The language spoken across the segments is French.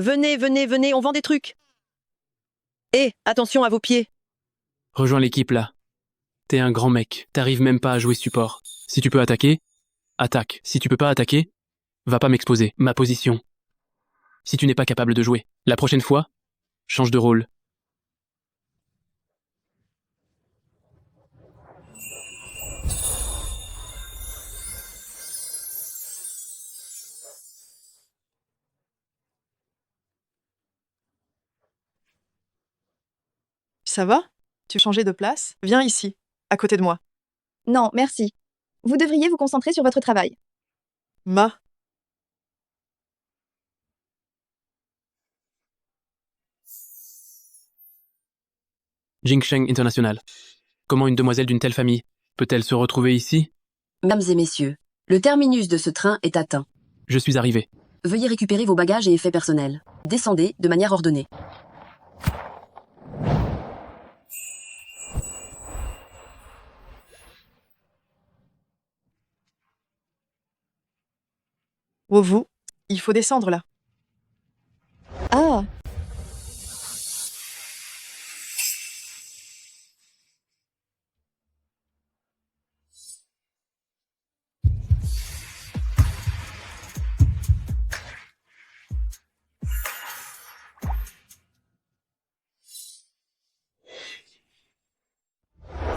Venez, venez, venez, on vend des trucs. Hé, attention à vos pieds. Rejoins l'équipe là. T'es un grand mec, t'arrives même pas à jouer support. Si tu peux attaquer, attaque. Si tu peux pas attaquer, va pas m'exposer. Ma position. Si tu n'es pas capable de jouer, la prochaine fois, change de rôle. Ça va? Tu veux changer de place? Viens ici, à côté de moi. Non, merci. Vous devriez vous concentrer sur votre travail. Ma, Jingsheng International. Comment une demoiselle d'une telle famille peut-elle se retrouver ici? Mesdames et messieurs, le terminus de ce train est atteint. Je suis arrivé. Veuillez récupérer vos bagages et effets personnels. Descendez de manière ordonnée. oh vous, il faut descendre là. Ah,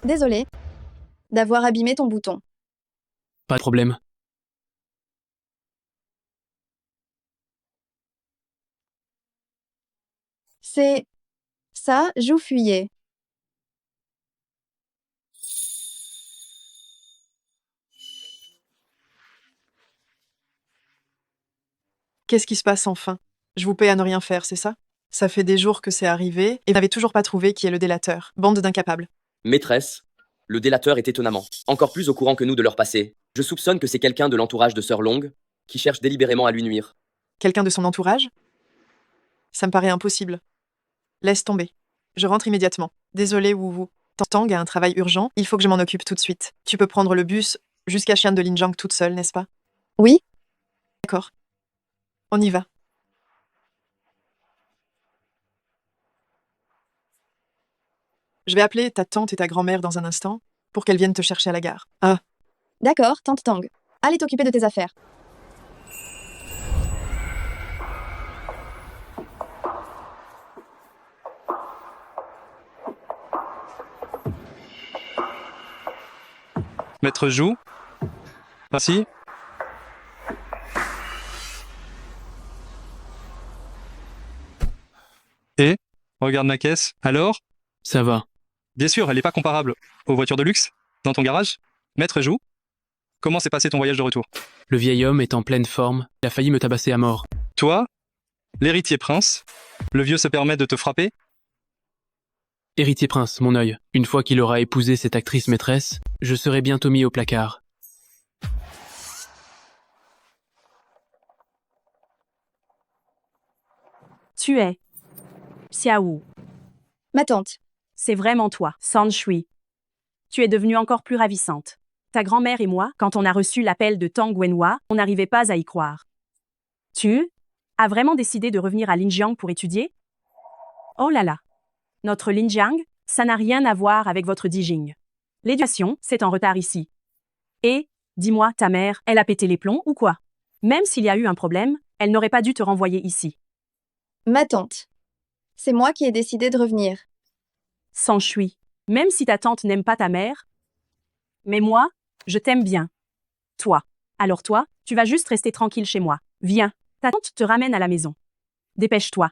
désolé d'avoir abîmé ton bouton. Pas de problème. C'est ça, Jou fuyez. Qu'est-ce qui se passe enfin? Je vous paie à ne rien faire, c'est ça? Ça fait des jours que c'est arrivé et vous n'avez toujours pas trouvé qui est le délateur. Bande d'incapables. Maîtresse, le délateur est étonnamment encore plus au courant que nous de leur passé. Je soupçonne que c'est quelqu'un de l'entourage de Sœur Long qui cherche délibérément à lui nuire. Quelqu'un de son entourage? Ça me paraît impossible. Laisse tomber. Je rentre immédiatement. Désolé, Wu. Tang a un travail urgent, il faut que je m'en occupe tout de suite. Tu peux prendre le bus jusqu'à Xian de Linjiang toute seule, n'est-ce pas? Oui, D'accord. On y va. Je vais appeler ta tante et ta grand-mère dans un instant pour qu'elles viennent te chercher à la gare. Ah, d'accord, Tante Tang. Allez t'occuper de tes affaires. Maître Jou. Merci. Et regarde ma caisse. Alors? Ça va. Bien sûr, elle n'est pas comparable aux voitures de luxe dans ton garage. Maître Jou, comment s'est passé ton voyage de retour? Le vieil homme est en pleine forme. Il a failli me tabasser à mort. Toi, l'héritier prince, le vieux se permet de te frapper? Héritier prince, mon œil. Une fois qu'il aura épousé cette actrice maîtresse, je serai bientôt mis au placard. Tu es Xiao. Ma tante. C'est vraiment toi, San Shui. Tu es devenue encore plus ravissante. Ta grand-mère et moi, quand on a reçu l'appel de Tang Wenhua, on n'arrivait pas à y croire. Tu as vraiment décidé de revenir à Linjiang pour étudier? Oh là là. Notre Linjiang, ça n'a rien à voir avec votre Dijing. L'éducation, c'est en retard ici. Et, dis-moi, ta mère, elle a pété les plombs ou quoi? Même s'il y a eu un problème, elle n'aurait pas dû te renvoyer ici. Ma tante. C'est moi qui ai décidé de revenir. San Shui. Même si ta tante n'aime pas ta mère. Mais moi, je t'aime bien. Toi. Alors toi, tu vas juste rester tranquille chez moi. Viens. Ta tante te ramène à la maison. Dépêche-toi.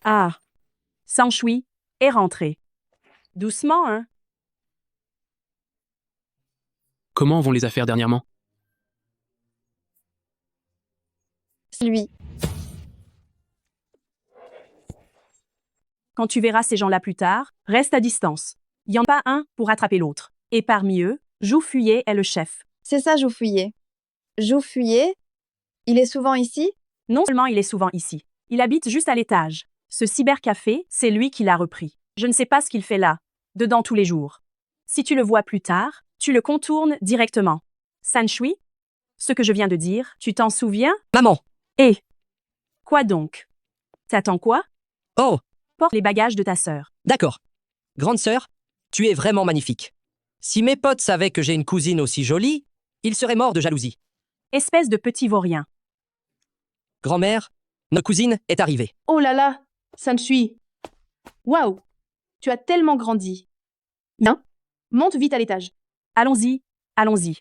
Ah. San Shui est rentré. Doucement, hein? Comment vont les affaires dernièrement? Lui. Quand tu verras ces gens-là plus tard, reste à distance. Il n'y en a pas un pour attraper l'autre. Et parmi eux, Jou Fuyé est le chef. C'est ça, Jou fuyez. Jou fuyez? Il est souvent ici? Non seulement il est souvent ici, il habite juste à l'étage. Ce cybercafé, c'est lui qui l'a repris. Je ne sais pas ce qu'il fait là, dedans tous les jours. Si tu le vois plus tard, tu le contournes directement. Sanshui, ce que je viens de dire, tu t'en souviens? Maman! Et quoi donc? T'attends quoi? Oh, Porte les bagages de ta sœur. d'accord. Grande sœur, tu es vraiment magnifique. Si mes potes savaient que j'ai une cousine aussi jolie, ils seraient morts de jalousie. Espèce de petit vaurien. Grand-mère, notre cousine est arrivée. Oh là là, Sanshui. Waouh, tu as tellement grandi. Bien, monte vite à l'étage. Allons-y, allons-y.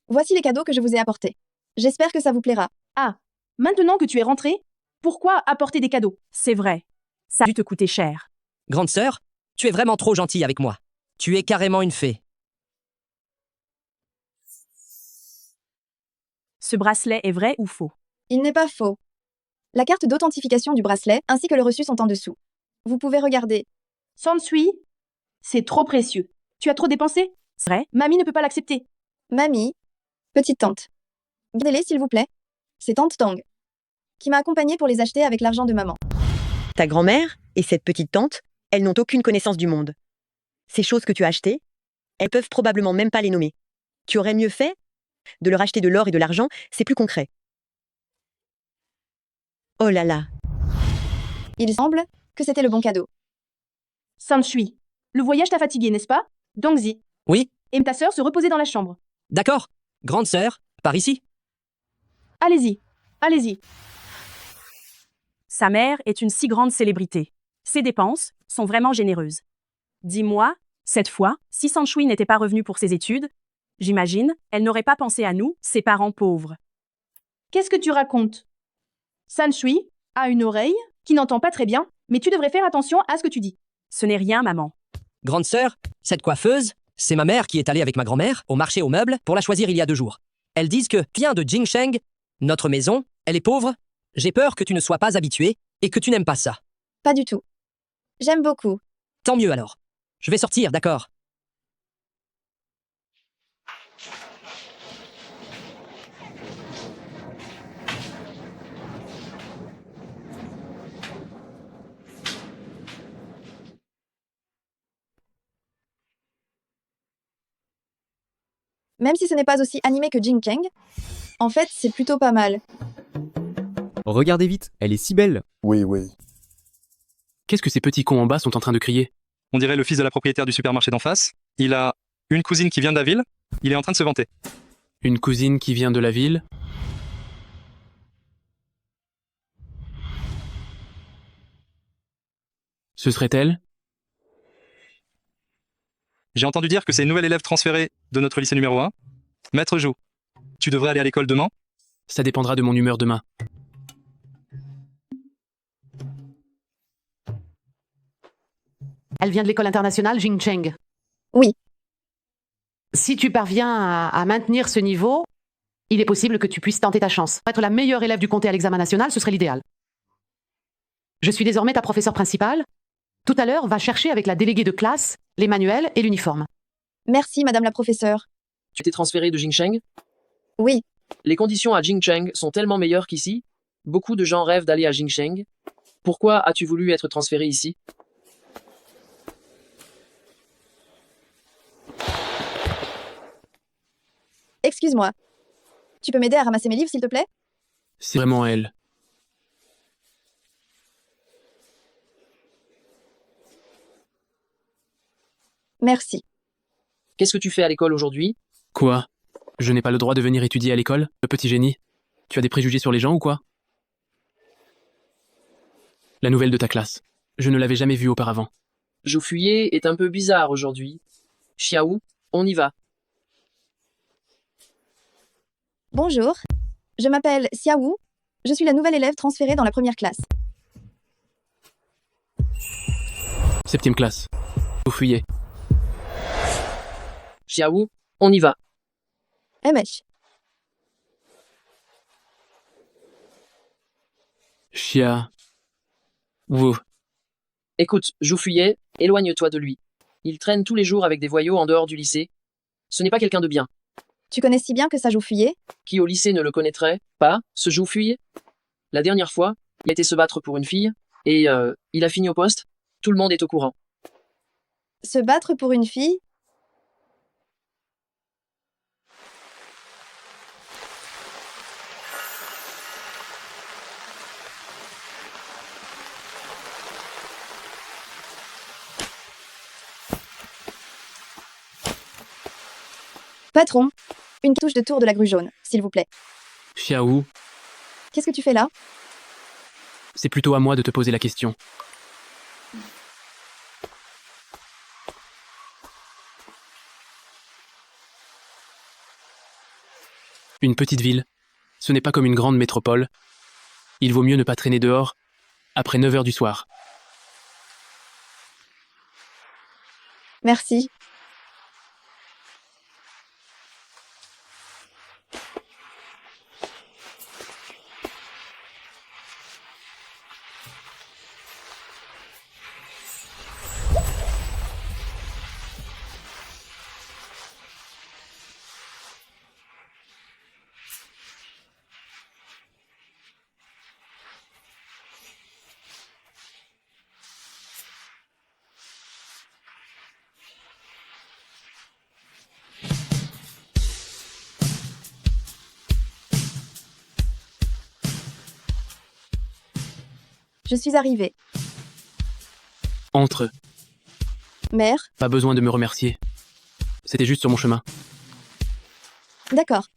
Voici les cadeaux que je vous ai apportés. J'espère que ça vous plaira. Ah, maintenant que tu es rentrée, pourquoi apporter des cadeaux? C'est vrai. Ça a dû te coûter cher. Grande sœur, tu es vraiment trop gentille avec moi. Tu es carrément une fée. Ce bracelet est vrai ou faux? Il n'est pas faux. La carte d'authentification du bracelet ainsi que le reçu sont en dessous. Vous pouvez regarder. Sanshui, c'est trop précieux. Tu as trop dépensé? C'est vrai? Mamie ne peut pas l'accepter. Mamie, petite tante. Gardez-les s'il vous plaît. C'est tante Tang qui m'a accompagnée pour les acheter avec l'argent de maman. Ta grand-mère et cette petite tante, elles n'ont aucune connaissance du monde. Ces choses que tu as achetées, elles peuvent probablement même pas les nommer. Tu aurais mieux fait de leur acheter de l'or et de l'argent, c'est plus concret. Oh là là, Il semble que c'était le bon cadeau. Sanshui, le voyage t'a fatigué, n'est-ce pas? Dongzi, Oui, et ta sœur se reposer dans la chambre. d'accord. Grande sœur, par ici. Allez-y, allez-y. Sa mère est une si grande célébrité. Ses dépenses sont vraiment généreuses. Dis-moi, cette fois, si Sanshui n'était pas revenu pour ses études, j'imagine, elle n'aurait pas pensé à nous, ses parents pauvres. Qu'est-ce que tu racontes? Sanshui a une oreille qui n'entend pas très bien, mais tu devrais faire attention à ce que tu dis. Ce n'est rien, maman. Grande sœur, cette coiffeuse, c'est ma mère qui est allée avec ma grand-mère au marché aux meubles pour la choisir il y a 2 jours. Elles disent que vient de Jingsheng, notre maison, elle est pauvre. J'ai peur que tu ne sois pas habitué et que tu n'aimes pas ça. Pas du tout. J'aime beaucoup. Tant mieux alors. Je vais sortir, d'accord? Même si ce n'est pas aussi animé que Jing Kang, en fait, c'est plutôt pas mal. Regardez vite, elle est si belle. Oui, oui. Qu'est-ce que ces petits cons en bas sont en train de crier? On dirait le fils de la propriétaire du supermarché d'en face. Il a une cousine qui vient de la ville. Il est en train de se vanter. Une cousine qui vient de la ville? Ce serait elle? J'ai entendu dire que c'est une nouvelle élève transférée de notre lycée numéro 1. Maître Jou, tu devrais aller à l'école demain? Ça dépendra de mon humeur demain. Elle vient de l'école internationale Jingcheng. Oui. Si tu parviens à maintenir ce niveau, il est possible que tu puisses tenter ta chance. Être la meilleure élève du comté à l'examen national, ce serait l'idéal. Je suis désormais ta professeure principale. Tout à l'heure, va chercher avec la déléguée de classe les manuels et l'uniforme. Merci, madame la professeure. Tu t'es transféré de Jingsheng? Oui. Les conditions à Jingcheng sont tellement meilleures qu'ici. Beaucoup de gens rêvent d'aller à Jingsheng. Pourquoi as-tu voulu être transféré ici? Excuse-moi. Tu peux m'aider à ramasser mes livres, s'il te plaît? C'est vraiment elle. Merci. Qu'est-ce que tu fais à l'école aujourd'hui? Quoi? Je n'ai pas le droit de venir étudier à l'école, le petit génie? Tu as des préjugés sur les gens ou quoi? La nouvelle de ta classe. Je ne l'avais jamais vue auparavant. Jou Fuyer est un peu bizarre aujourd'hui. Xiao, on y va. Bonjour. Je m'appelle Xia Wu. Je suis la nouvelle élève transférée dans la première classe. 7e classe. Jou Fuyer. Xiao, on y va. Mèche. Chia. Vous. Écoute, Jou Fuyer, éloigne-toi de lui. Il traîne tous les jours avec des voyous en dehors du lycée. Ce n'est pas quelqu'un de bien. Tu connais si bien que ça joue fuyer? Qui au lycée ne le connaîtrait pas, ce Jou Fuyer? La dernière fois, Il a été se battre pour une fille, et il a fini au poste. Tout le monde est au courant. Se battre pour une fille? Patron, une touche de tour de la grue jaune, s'il vous plaît. Xiaou, Qu'est-ce que tu fais là? c'est plutôt à moi de te poser la question. Une petite ville, ce n'est pas comme une grande métropole. Il vaut mieux ne pas traîner dehors après 9 heures du soir. Merci. Je suis arrivée. Entre, Mère? pas besoin de me remercier. C'était juste sur mon chemin. D'accord.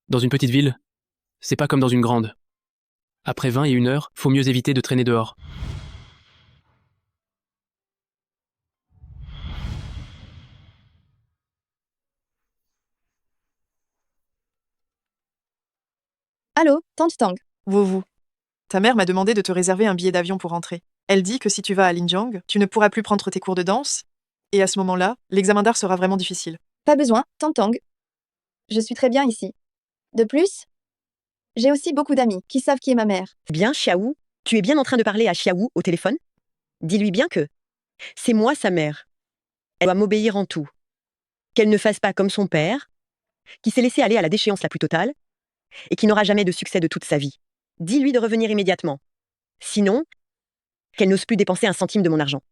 Dans une petite ville, c'est pas comme dans une grande. Après 20 et 1 heure, faut mieux éviter de traîner dehors. Allô, tante Tang. Vous. Ta mère m'a demandé de te réserver un billet d'avion pour rentrer. Elle dit que si tu vas à Linjiang, tu ne pourras plus prendre tes cours de danse. Et à ce moment-là, l'examen d'art sera vraiment difficile. Pas besoin, tante Tang. Je suis très bien ici. De plus, j'ai aussi beaucoup d'amis qui savent qui est ma mère. Bien, Xiaou, tu es bien en train de parler à Xiaou au téléphone? Dis-lui bien que c'est moi sa mère. Elle doit m'obéir en tout. Qu'elle ne fasse pas comme son père, qui s'est laissé aller à la déchéance la plus totale, et qui n'aura jamais de succès de toute sa vie. Dis-lui de revenir immédiatement. Sinon, qu'elle n'ose plus dépenser un centime de mon argent.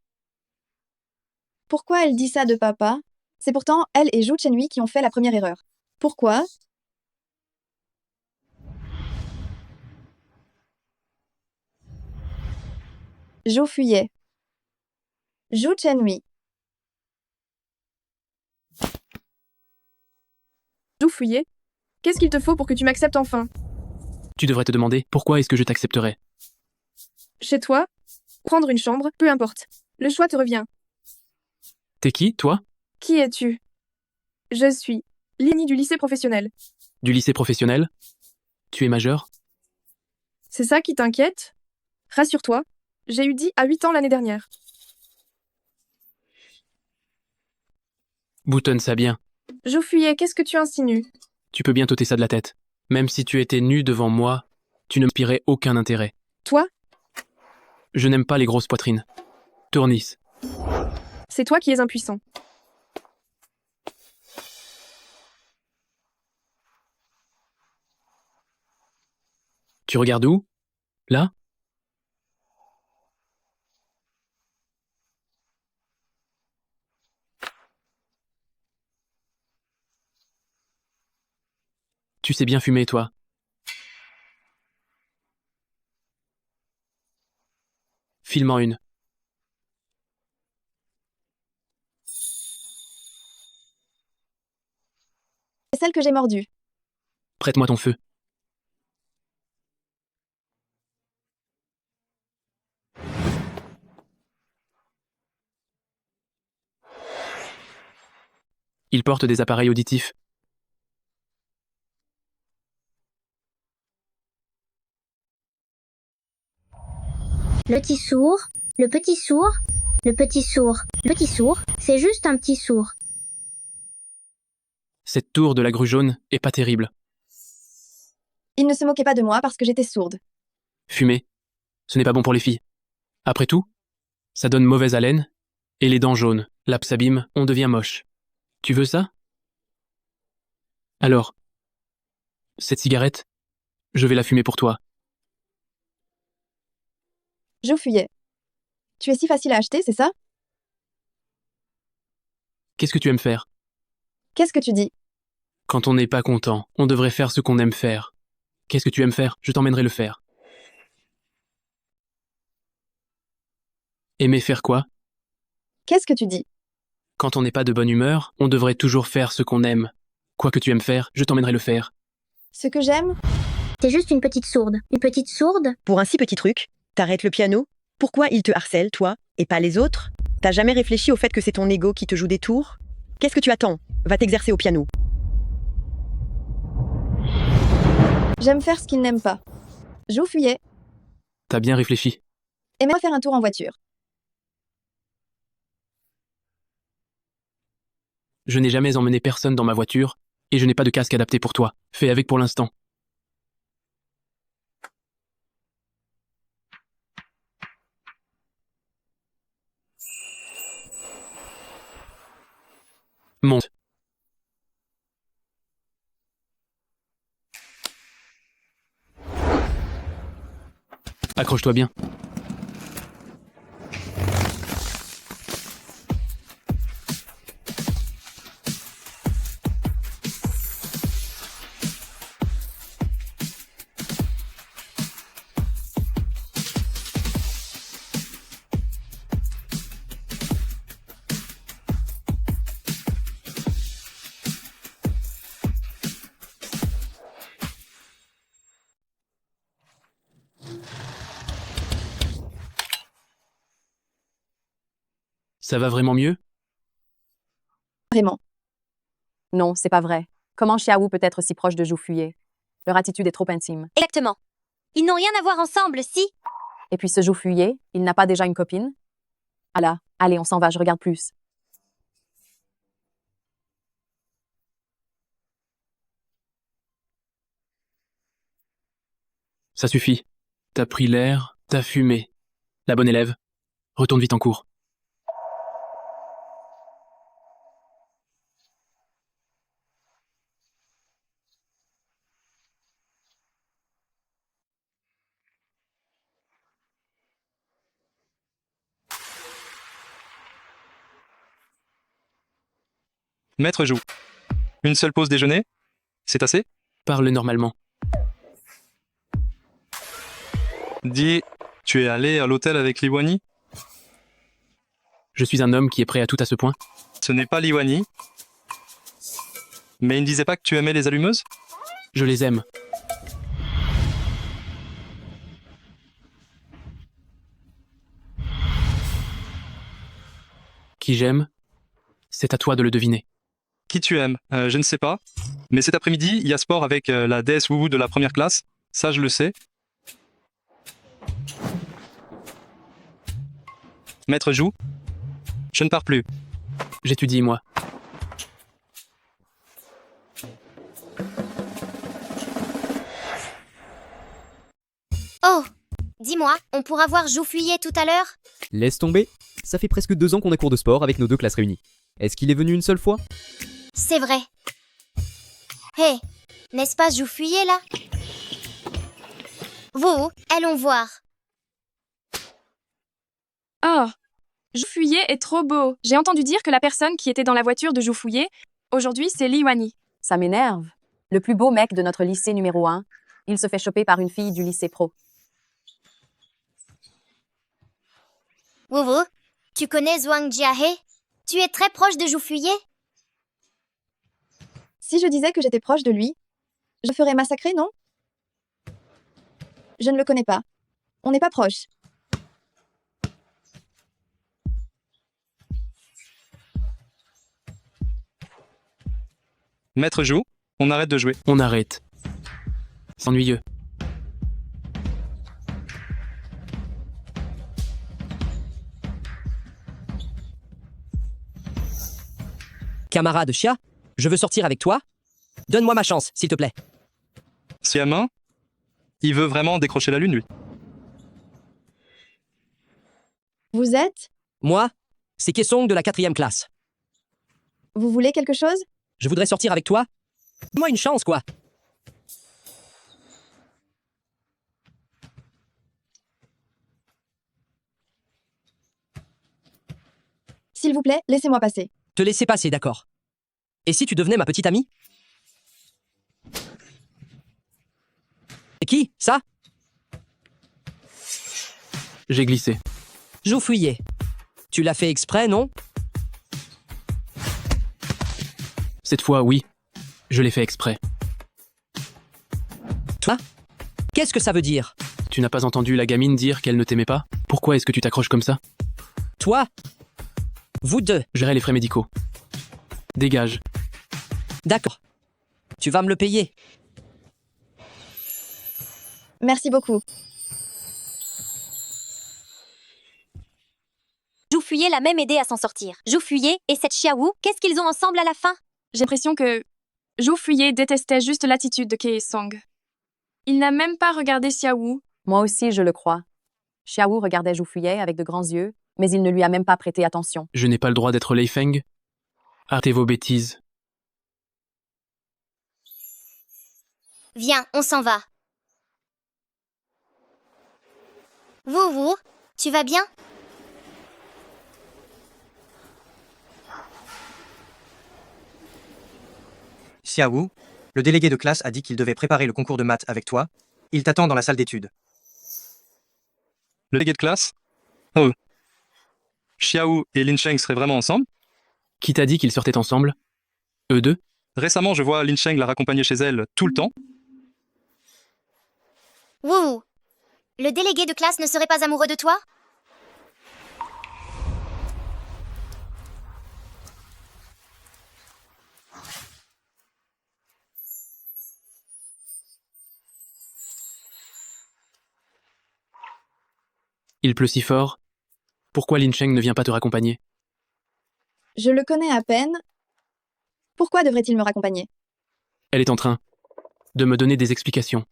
Pourquoi elle dit ça de papa? C'est pourtant elle et Zhou Chenhui qui ont fait la première erreur. Pourquoi? Zhou fuyait. Zhou Chenhui. Zhou fuyait. Qu'est-ce qu'il te faut pour que tu m'acceptes enfin? Tu devrais te demander pourquoi est-ce que je t'accepterais. Chez toi? Prendre une chambre, peu importe. Le choix te revient. T'es qui, toi? Qui es-tu? Je suis Lini du lycée professionnel. Du lycée professionnel? Tu es majeur? C'est ça qui t'inquiète? Rassure-toi, j'ai eu 10 à 8 ans l'année dernière. Boutonne ça bien. Zhou fuyait, qu'est-ce que tu insinues? Tu peux bien t'ôter ça de la tête. Même si tu étais nu devant moi, tu ne m'inspirais aucun intérêt. Toi? Je n'aime pas les grosses poitrines. Tournis. C'est toi qui es impuissant. Tu regardes où? Là? Tu sais bien fumer, toi. File-moi une. C'est celle que j'ai mordue. Prête-moi ton feu. Ils portent des appareils auditifs. Le petit sourd, le petit sourd, le petit sourd, le petit sourd, c'est juste un petit sourd. Cette tour de la grue jaune est pas terrible. Il ne se moquait pas de moi parce que j'étais sourde. Fumer, ce n'est pas bon pour les filles. Après tout, ça donne mauvaise haleine, et les dents jaunes, l'âme s'abîme, on devient moche. Tu veux ça? Alors, cette cigarette, je vais la fumer pour toi. Je fuyais. Tu es si facile à acheter, c'est ça? Qu'est-ce que tu aimes faire? Qu'est-ce que tu dis? Quand on n'est pas content, on devrait faire ce qu'on aime faire. Qu'est-ce que tu aimes faire? Je t'emmènerai le faire. Aimer faire quoi? Qu'est-ce que tu dis? Quand on n'est pas de bonne humeur, on devrait toujours faire ce qu'on aime. Quoi que tu aimes faire, je t'emmènerai le faire. Ce que j'aime? T'es juste une petite sourde. Une petite sourde? Pour un si petit truc, t'arrêtes le piano? Pourquoi il te harcèle, toi, et pas les autres? T'as jamais réfléchi au fait que c'est ton ego qui te joue des tours? Qu'est-ce que tu attends? Va t'exercer au piano. J'aime faire ce qu'il n'aime pas. Je fuyais. T'as bien réfléchi. Aimais faire un tour en voiture. Je n'ai jamais emmené personne dans ma voiture, et je n'ai pas de casque adapté pour toi. Fais avec pour l'instant. Monte. Accroche-toi bien. Ça va vraiment mieux? Vraiment. Non, c'est pas vrai. Comment Xiaowu peut être si proche de Zhu Fuye? Leur attitude est trop intime. Exactement. Ils n'ont rien à voir ensemble, si? Et puis ce Zhu Fuye, il n'a pas déjà une copine? Ah là, allez, on s'en va, je regarde plus. Ça suffit. T'as pris l'air, t'as fumé. La bonne élève. Retourne vite en cours. Maître joue. Une seule pause déjeuner? C'est assez? Parle normalement. Dis, tu es allé à l'hôtel avec Liwani? Je suis un homme qui est prêt à tout à ce point. Ce n'est pas Liwani. Mais il ne disait pas que tu aimais les allumeuses? Je les aime. Qui j'aime? C'est à toi de le deviner. Qui tu aimes? Je ne sais pas. Mais cet après-midi, il y a sport avec la déesse Wuwu de la première classe. Ça, je le sais. Maître joue. Je ne pars plus. J'étudie, moi. Oh! Dis-moi, on pourra voir Zhu Fuye tout à l'heure? Laisse tomber. Ça fait presque 2 ans qu'on a cours de sport avec nos 2 classes réunies. Est-ce qu'il est venu une seule fois? C'est vrai. Hé, n'est-ce pas Zhu Fuye là? Vous, allons voir. Oh, Zhu Fuye est trop beau. J'ai entendu dire que la personne qui était dans la voiture de Zhu Fuye, aujourd'hui c'est Liwani. Ça m'énerve. Le plus beau mec de notre lycée numéro 1, il se fait choper par une fille du lycée pro. Wuwu, tu connais Zhuang Jiahe? Tu es très proche de Zhu Fuye? Si je disais que j'étais proche de lui, je ferais massacrer, non? Je ne le connais pas. On n'est pas proches. Maître joue. On arrête de jouer. On arrête. C'est ennuyeux. Camarade Xia, je veux sortir avec toi. Donne-moi ma chance, s'il te plaît. Siamin, il veut vraiment décrocher la lune, lui. Vous êtes? Moi, c'est Kesong de la 4e classe. Vous voulez quelque chose? Je voudrais sortir avec toi. Moi une chance, quoi. S'il vous plaît, laissez-moi passer. Te laisser passer, d'accord. Et si tu devenais ma petite amie? Et qui, ça? J'ai glissé. Joufuyé. Tu l'as fait exprès, non? Cette fois, oui. Je l'ai fait exprès. Toi? Qu'est-ce que ça veut dire? Tu n'as pas entendu la gamine dire qu'elle ne t'aimait pas? Pourquoi est-ce que tu t'accroches comme ça? Toi? Vous deux. Gérer les frais médicaux. Dégage. D'accord. Tu vas me le payer. Merci beaucoup. Joufuyé l'a même aidé à s'en sortir. Joufuyé et cette Xiaowu, qu'est-ce qu'ils ont ensemble à la fin? J'ai l'impression que Joufuyé détestait juste l'attitude de Kaesong. Il n'a même pas regardé Xiaowu. Moi aussi, je le crois. Xiaowu regardait Joufuyé avec de grands yeux, mais il ne lui a même pas prêté attention. Je n'ai pas le droit d'être Lei Feng? Arrêtez vos bêtises. Viens, on s'en va. Vous, tu vas bien? Xiaowu, le délégué de classe a dit qu'il devait préparer le concours de maths avec toi. Il t'attend dans la salle d'études. Le délégué de classe? Oh. Xiaowu et Lin Sheng seraient vraiment ensemble? Qui t'a dit qu'ils sortaient ensemble? Eux deux? Récemment, je vois Lin Sheng la raccompagner chez elle tout le temps. Wouhou. Le délégué de classe ne serait pas amoureux de toi? Il pleut si fort. Pourquoi Lin Sheng ne vient pas te raccompagner? Je le connais à peine. Pourquoi devrait-il me raccompagner? Elle est en train de me donner des explications.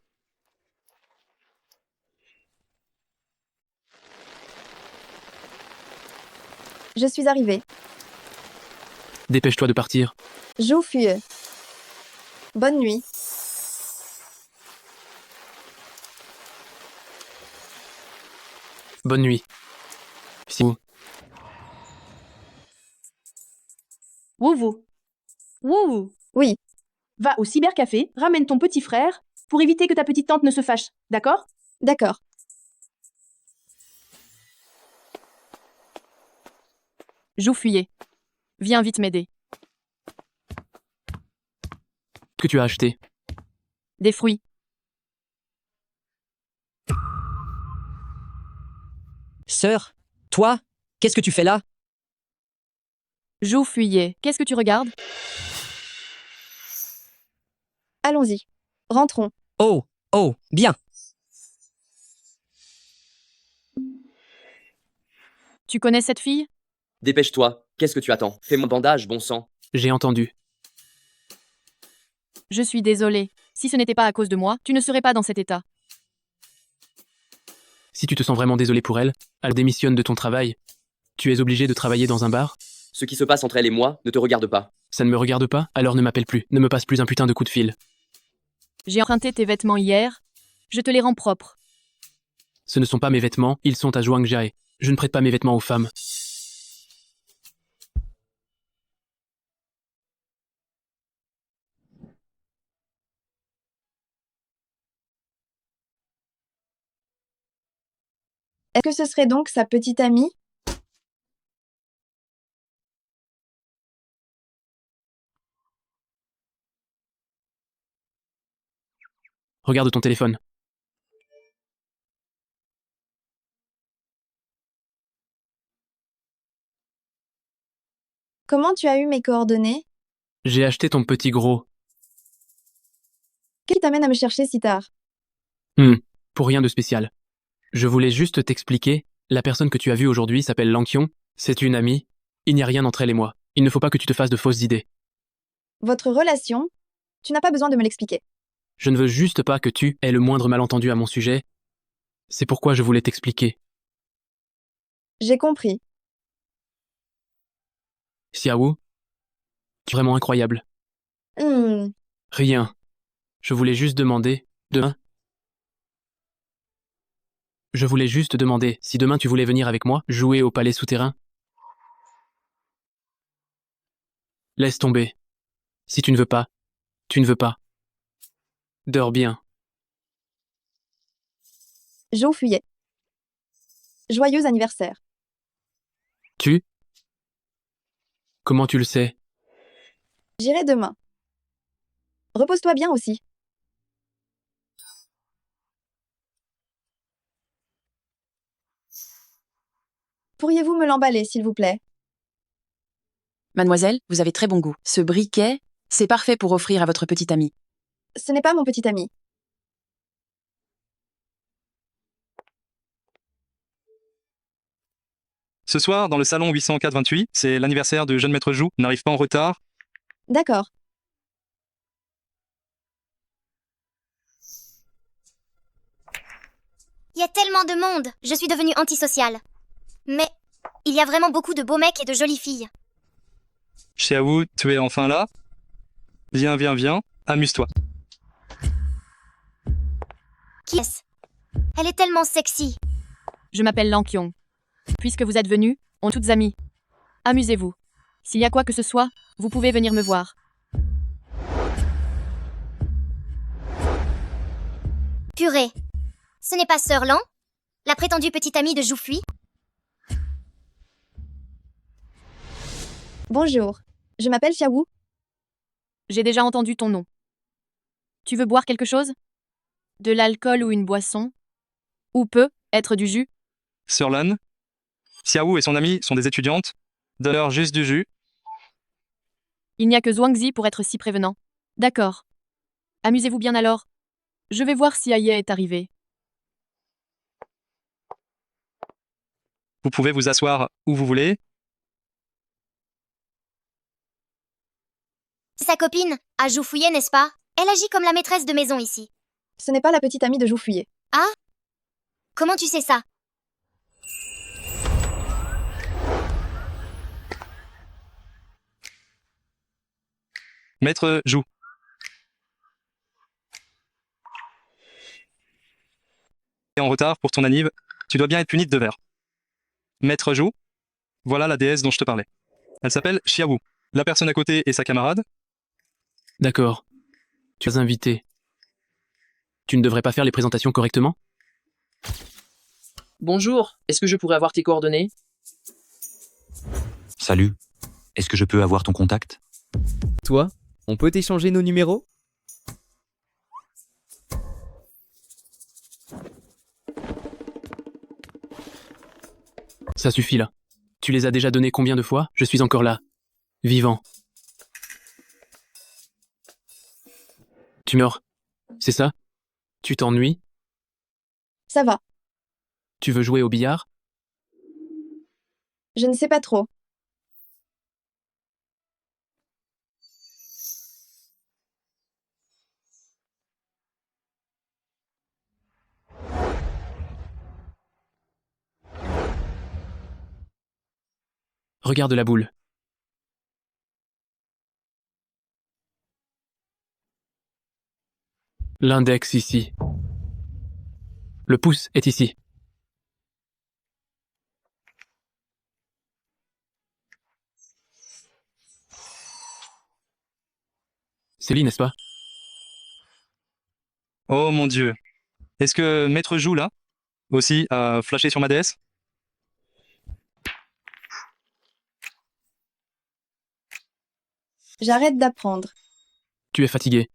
Je suis arrivée. Dépêche-toi de partir. Joufuyé. Bonne nuit. Bonne nuit. Xiaowu. Wouhou. Oui. Va au cybercafé, ramène ton petit frère, pour éviter que ta petite tante ne se fâche, d'accord? D'accord. Joufuyé. Viens vite m'aider. Qu'est-ce que tu as acheté? Des fruits. Sœur, toi, qu'est-ce que tu fais là? Joufuyé. Qu'est-ce que tu regardes? Allons-y. Rentrons. Oh, bien. Tu connais cette fille? Dépêche-toi. Qu'est-ce que tu attends? Fais mon bandage, bon sang. J'ai entendu. Je suis désolée. Si ce n'était pas à cause de moi, tu ne serais pas dans cet état. Si tu te sens vraiment désolé pour elle, alors démissionne de ton travail. Tu es obligé de travailler dans un bar? Ce qui se passe entre elle et moi ne te regarde pas. Ça ne me regarde pas, alors ne m'appelle plus. Ne me passe plus un putain de coup de fil. J'ai emprunté tes vêtements hier. Je te les rends propres. Ce ne sont pas mes vêtements, ils sont à Zhuangjiae. Je ne prête pas mes vêtements aux femmes. Est-ce que ce serait donc sa petite amie? Regarde ton téléphone. Comment tu as eu mes coordonnées? J'ai acheté ton petit gros. Qu'est-ce qui t'amène à me chercher si tard? Pour rien de spécial. Je voulais juste t'expliquer, la personne que tu as vue aujourd'hui s'appelle Lanqion, c'est une amie, il n'y a rien entre elle et moi. Il ne faut pas que tu te fasses de fausses idées. Votre relation? Tu n'as pas besoin de me l'expliquer. Je ne veux juste pas que tu aies le moindre malentendu à mon sujet. C'est pourquoi je voulais t'expliquer. J'ai compris. Xiaowu, tu es vraiment incroyable. Hmm. Rien. Je voulais juste demander, demain. Je voulais juste demander si demain tu voulais venir avec moi, jouer au palais souterrain. Laisse tomber. Si tu ne veux pas, tu ne veux pas. Dors bien. Zhou Fuyé. Joyeux anniversaire. Tu? Comment tu le sais? J'irai demain. Repose-toi bien aussi. Pourriez-vous me l'emballer, s'il vous plaît? Mademoiselle, vous avez très bon goût. Ce briquet, c'est parfait pour offrir à votre petite amie. Ce n'est pas mon petit ami. Ce soir, dans le salon 804-28, c'est l'anniversaire de jeune maître Zhou. N'arrive pas en retard. D'accord. Il y a tellement de monde, je suis devenue antisociale. Mais il y a vraiment beaucoup de beaux mecs et de jolies filles. Xiaowu, tu es enfin là? Viens, viens, viens. Amuse-toi. Qui est-ce? Elle est tellement sexy. Je m'appelle Lang Kyong. Puisque vous êtes venus, on est toutes amies. Amusez-vous. S'il y a quoi que ce soit, vous pouvez venir me voir. Purée. Ce n'est pas Sœur Lan, la prétendue petite amie de Zhou Fui? Bonjour. Je m'appelle Xiaowu. J'ai déjà entendu ton nom. Tu veux boire quelque chose? De l'alcool ou une boisson? Ou peut être du jus? Sir Lan, Xiaowu et son ami sont des étudiantes. Donne-leur juste du jus. Il n'y a que Zhuangzi pour être si prévenant. D'accord. Amusez-vous bien alors. Je vais voir si Aye est arrivé. Vous pouvez vous asseoir où vous voulez. C'est sa copine, à Zhou Fuyé, n'est-ce pas? Elle agit comme la maîtresse de maison ici. Ce n'est pas la petite amie de Zhou Fuyé. Ah? Comment tu sais ça? Maître Zhou. Et en retard pour ton anniv, tu dois bien être puni de 2 verres. Maître Zhou, voilà la déesse dont je te parlais. Elle s'appelle Xiaowu. La personne à côté est sa camarade. D'accord. Tu es invité. Tu ne devrais pas faire les présentations correctement? Bonjour, est-ce que je pourrais avoir tes coordonnées? Salut. Est-ce que je peux avoir ton contact? Toi, on peut échanger nos numéros? Ça suffit là. Tu les as déjà donnés combien de fois? Je suis encore là. Vivant. Tu meurs. C'est ça? Tu t'ennuies? Ça va. Tu veux jouer au billard? Je ne sais pas trop. Regarde la boule. L'index ici. Le pouce est ici. C'est lui, n'est-ce pas? Oh mon dieu. Est-ce que Maître Zhou, là, aussi, a flashé sur ma déesse? J'arrête d'apprendre. Tu es fatigué.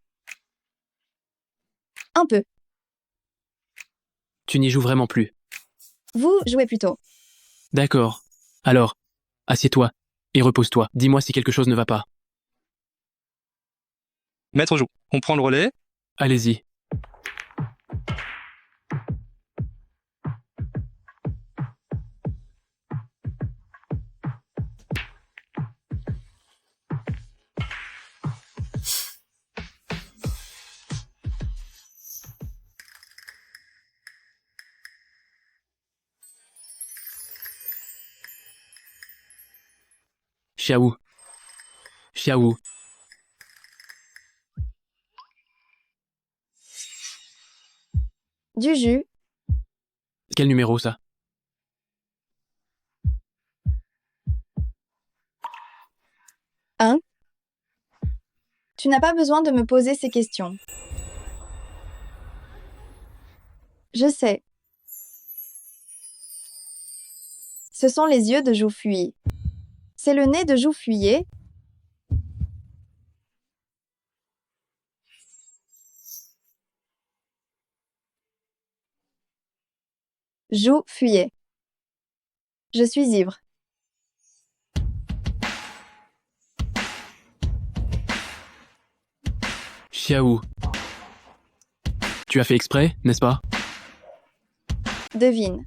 Un peu. Tu n'y joues vraiment plus. Vous jouez plutôt. D'accord. Alors, assieds-toi et repose-toi. Dis-moi si quelque chose ne va pas. Maître Zhou, on prend le relais. Allez-y. Xiaowu. Xiaowu. Du jus. Quel numéro ça? Hein? Tu n'as pas besoin de me poser ces questions. Je sais. Ce sont les yeux de Joufuyi. C'est le nez de Joufuyi. Joufuyi. Je suis ivre. Xiaowu. Tu as fait exprès, n'est-ce pas? Devine.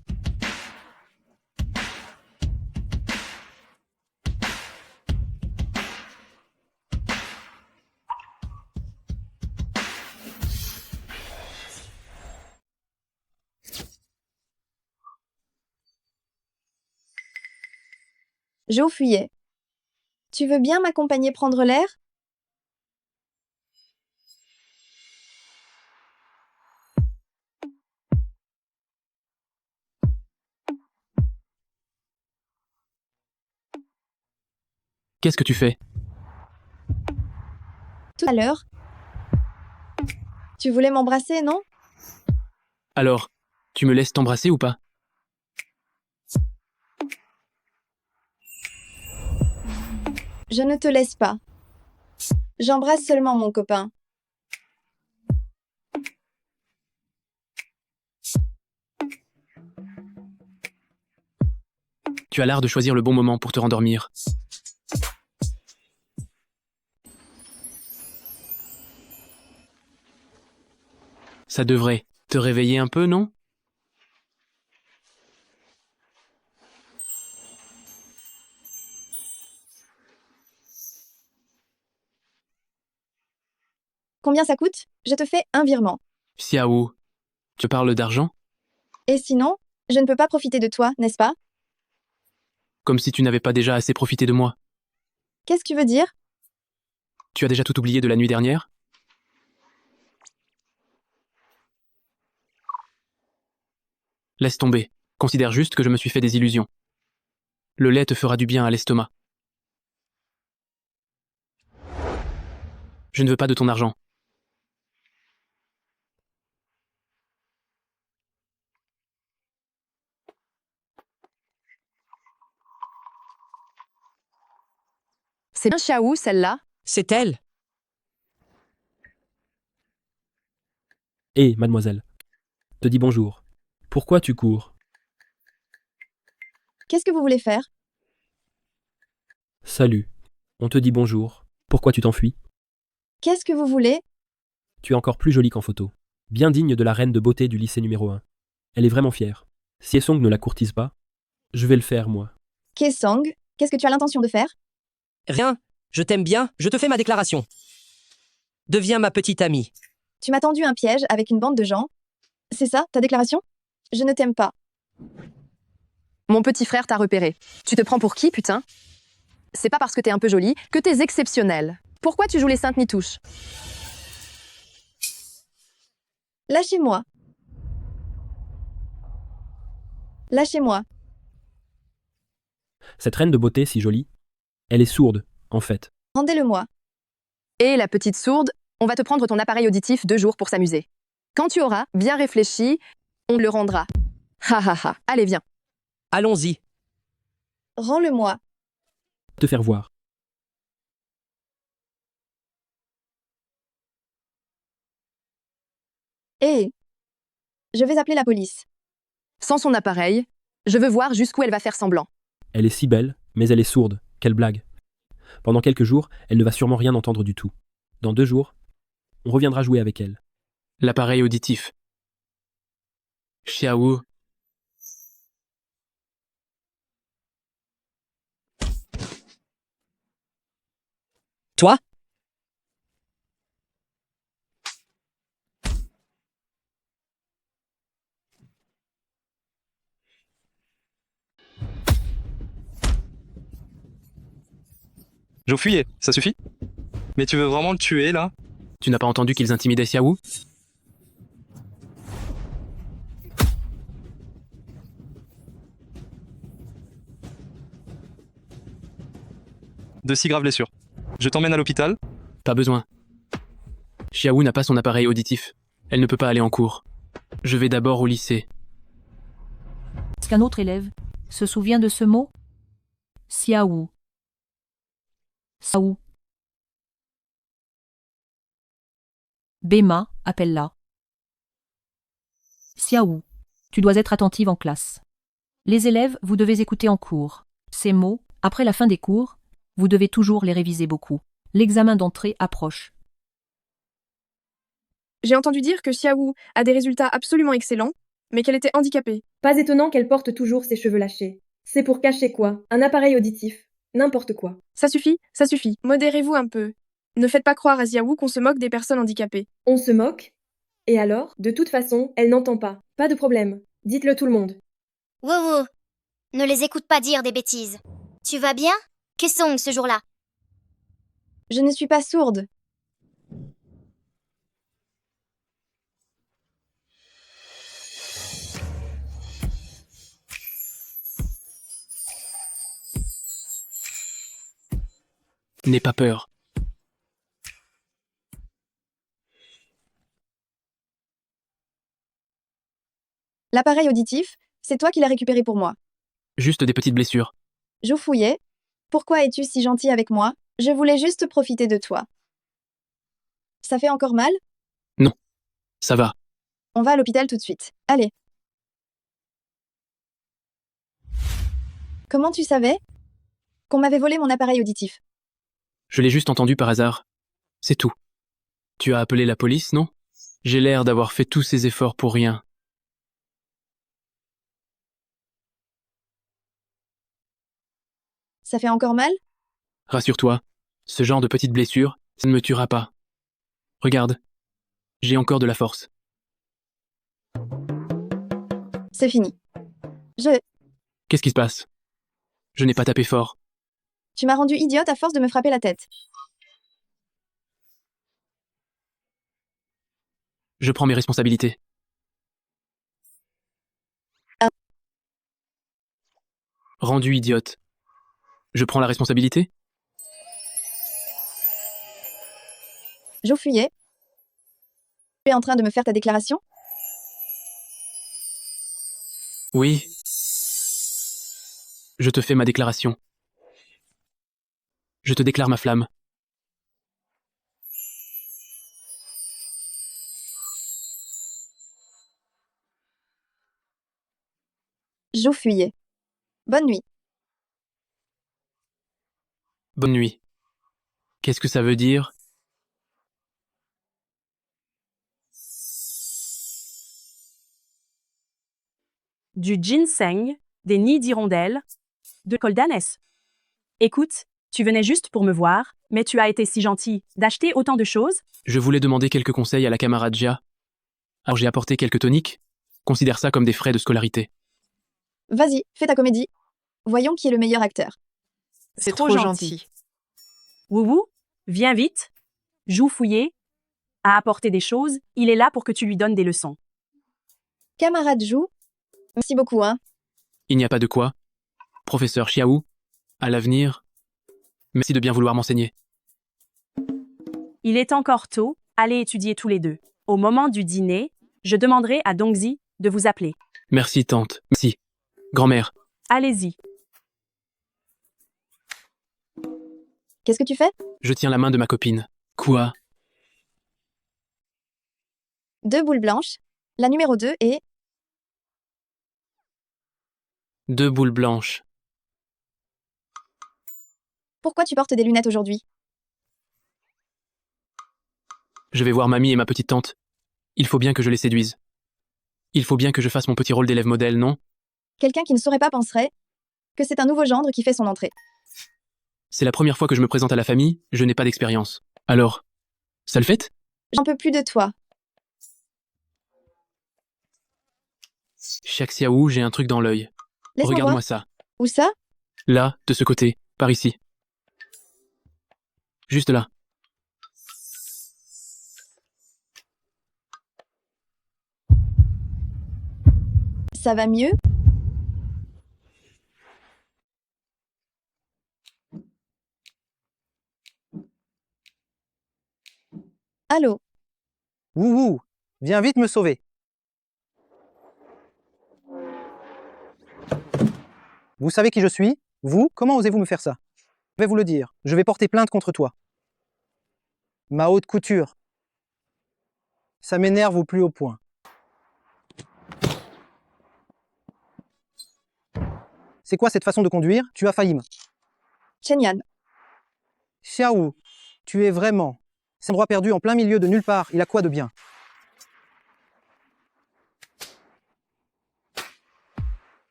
Joufuyi. Tu veux bien m'accompagner prendre l'air? Qu'est-ce que tu fais? Tout à l'heure. Tu voulais m'embrasser, non? Alors, tu me laisses t'embrasser ou pas? Je ne te laisse pas. J'embrasse seulement mon copain. Tu as l'art de choisir le bon moment pour te rendormir. Ça devrait te réveiller un peu, non? Combien ça coûte? Je te fais un virement. Xiaowu, tu parles d'argent? Et sinon, je ne peux pas profiter de toi, n'est-ce pas? Comme si tu n'avais pas déjà assez profité de moi. Qu'est-ce que tu veux dire? Tu as déjà tout oublié de la nuit dernière? Laisse tomber. Considère juste que je me suis fait des illusions. Le lait te fera du bien à l'estomac. Je ne veux pas de ton argent. C'est bien Xiaowu, celle-là? C'est elle. Hé, mademoiselle. Te dis bonjour. Pourquoi tu cours? Qu'est-ce que vous voulez faire? Salut. On te dit bonjour. Pourquoi tu t'enfuis? Qu'est-ce que vous voulez? Tu es encore plus jolie qu'en photo. Bien digne de la reine de beauté du lycée numéro 1. Elle est vraiment fière. Si Esong ne la courtise pas, je vais le faire, moi. Kaesong, qu'est-ce que tu as l'intention de faire? Rien. Je t'aime bien, je te fais ma déclaration. Deviens ma petite amie. Tu m'as tendu un piège avec une bande de gens? C'est ça, ta déclaration? Je ne t'aime pas. Mon petit frère t'a repéré. Tu te prends pour qui, putain? C'est pas parce que t'es un peu jolie que t'es exceptionnelle. Pourquoi tu joues les saintes nitouches? Lâchez-moi. Lâchez-moi. Cette reine de beauté si jolie, elle est sourde, en fait. Rendez-le-moi. Et la petite sourde, on va te prendre ton appareil auditif 2 jours pour s'amuser. Quand tu auras bien réfléchi, on le rendra. Ha ha ha. Allez, viens. Allons-y. Rends-le-moi. Te faire voir. Hé! Je vais appeler la police. Sans son appareil, je veux voir jusqu'où elle va faire semblant. Elle est si belle, mais elle est sourde. Quelle blague. Pendant quelques jours, elle ne va sûrement rien entendre du tout. Dans 2 jours, on reviendra jouer avec elle. L'appareil auditif. Xiaowu. Toi? Je fuyais, ça suffit? Mais tu veux vraiment le tuer, là? Tu n'as pas entendu qu'ils intimidaient Xiaowu? De si graves blessures. Je t'emmène à l'hôpital? Pas besoin. Xiaowu n'a pas son appareil auditif. Elle ne peut pas aller en cours. Je vais d'abord au lycée. Est-ce qu'un autre élève se souvient de ce mot? Xiaowu. Xiaowu. Bema, appelle-la. Xiaowu. Tu dois être attentive en classe. Les élèves, vous devez écouter en cours. Ces mots, après la fin des cours, vous devez toujours les réviser beaucoup. L'examen d'entrée approche. J'ai entendu dire que Xiaowu a des résultats absolument excellents, mais qu'elle était handicapée. Pas étonnant qu'elle porte toujours ses cheveux lâchés. C'est pour cacher quoi? Un appareil auditif. N'importe quoi. Ça suffit, ça suffit. Modérez-vous un peu. Ne faites pas croire à Xiaowu qu'on se moque des personnes handicapées. On se moque? Et alors? De toute façon, elle n'entend pas. Pas de problème. Dites-le tout le monde. Wow, ne les écoute pas dire des bêtises. Tu vas bien? Qu'est-ce ce jour-là? Je ne suis pas sourde. N'aie pas peur. L'appareil auditif, c'est toi qui l'as récupéré pour moi. Juste des petites blessures. Je fouillais. Pourquoi es-tu si gentil avec moi? Je voulais juste profiter de toi. Ça fait encore mal? Non. Ça va. On va à l'hôpital tout de suite. Allez. Comment tu savais qu'on m'avait volé mon appareil auditif? Je l'ai juste entendu par hasard. C'est tout. Tu as appelé la police, non? J'ai l'air d'avoir fait tous ces efforts pour rien. Ça fait encore mal? Rassure-toi, ce genre de petites blessures, ça ne me tuera pas. Regarde, j'ai encore de la force. C'est fini. Qu'est-ce qui se passe? Je n'ai pas tapé fort. Tu m'as rendue idiote à force de me frapper la tête. Je prends mes responsabilités. Rendu idiote. Je prends la responsabilité? Je fuyais. Tu es en train de me faire ta déclaration? Oui. Je te fais ma déclaration. Je te déclare ma flamme. Je fuyais. Bonne nuit. Bonne nuit. Qu'est-ce que ça veut dire? Du ginseng, des nids d'hirondelles, de coldanes. Écoute, tu venais juste pour me voir, mais tu as été si gentil d'acheter autant de choses. Je voulais demander quelques conseils à la camarade Jia. Alors j'ai apporté quelques toniques. Considère ça comme des frais de scolarité. Vas-y, fais ta comédie. Voyons qui est le meilleur acteur. C'est trop gentil. Woubou, viens vite. Jou Fouillé a apporté des choses, il est là pour que tu lui donnes des leçons. Camarade Jou, merci beaucoup, hein. Il n'y a pas de quoi. Professeur Xiaowu, à l'avenir, merci de bien vouloir m'enseigner. Il est encore tôt, allez étudier tous les deux. Au moment du dîner, je demanderai à Dongzi de vous appeler. Merci tante, merci. Grand-mère. Allez-y. Qu'est-ce que tu fais? Je tiens la main de ma copine. Quoi? 2 boules blanches. La numéro 2 est... 2 boules blanches. Pourquoi tu portes des lunettes aujourd'hui? Je vais voir mamie et ma petite tante. Il faut bien que je les séduise. Il faut bien que je fasse mon petit rôle d'élève modèle, non? Quelqu'un qui ne saurait pas penserait que c'est un nouveau gendre qui fait son entrée. C'est la première fois que je me présente à la famille, je n'ai pas d'expérience. Alors, ça le fait? J'en peux plus de toi. Chaque Xiaowu, j'ai un truc dans l'œil. Laisse-moi Regarde-moi voir. ça. Où ça? Là, de ce côté, par ici. Juste là. Ça va mieux? Allô? Wouhou! Viens vite me sauver. Vous savez qui je suis? Vous? Comment osez-vous me faire ça? Je vais vous le dire, je vais porter plainte contre toi. Ma haute couture. Ça m'énerve au plus haut point. C'est quoi cette façon de conduire? Tu as failli me... Chen Yan. Xiao, tu es vraiment... C'est un endroit perdu en plein milieu de nulle part, il a quoi de bien?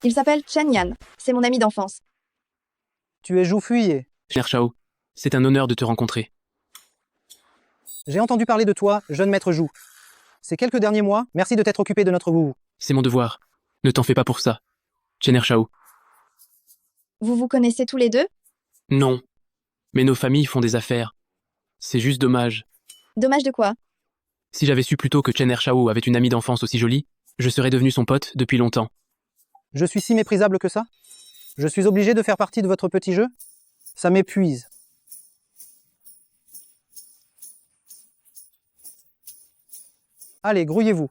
Il s'appelle Chen Yan. C'est mon ami d'enfance. Tu es Zhu Fuyé. Cher Shao, c'est un honneur de te rencontrer. J'ai entendu parler de toi, jeune maître Zhu. Ces quelques derniers mois, merci de t'être occupé de notre Wu. C'est mon devoir. Ne t'en fais pas pour ça. Chen Shao. Vous vous connaissez tous les deux? Non. Mais nos familles font des affaires. C'est juste dommage. Dommage de quoi? Si j'avais su plus tôt que Chen Shao avait une amie d'enfance aussi jolie, je serais devenu son pote depuis longtemps. Je suis si méprisable que ça? Je suis obligé de faire partie de votre petit jeu? Ça m'épuise. Allez, grouillez-vous.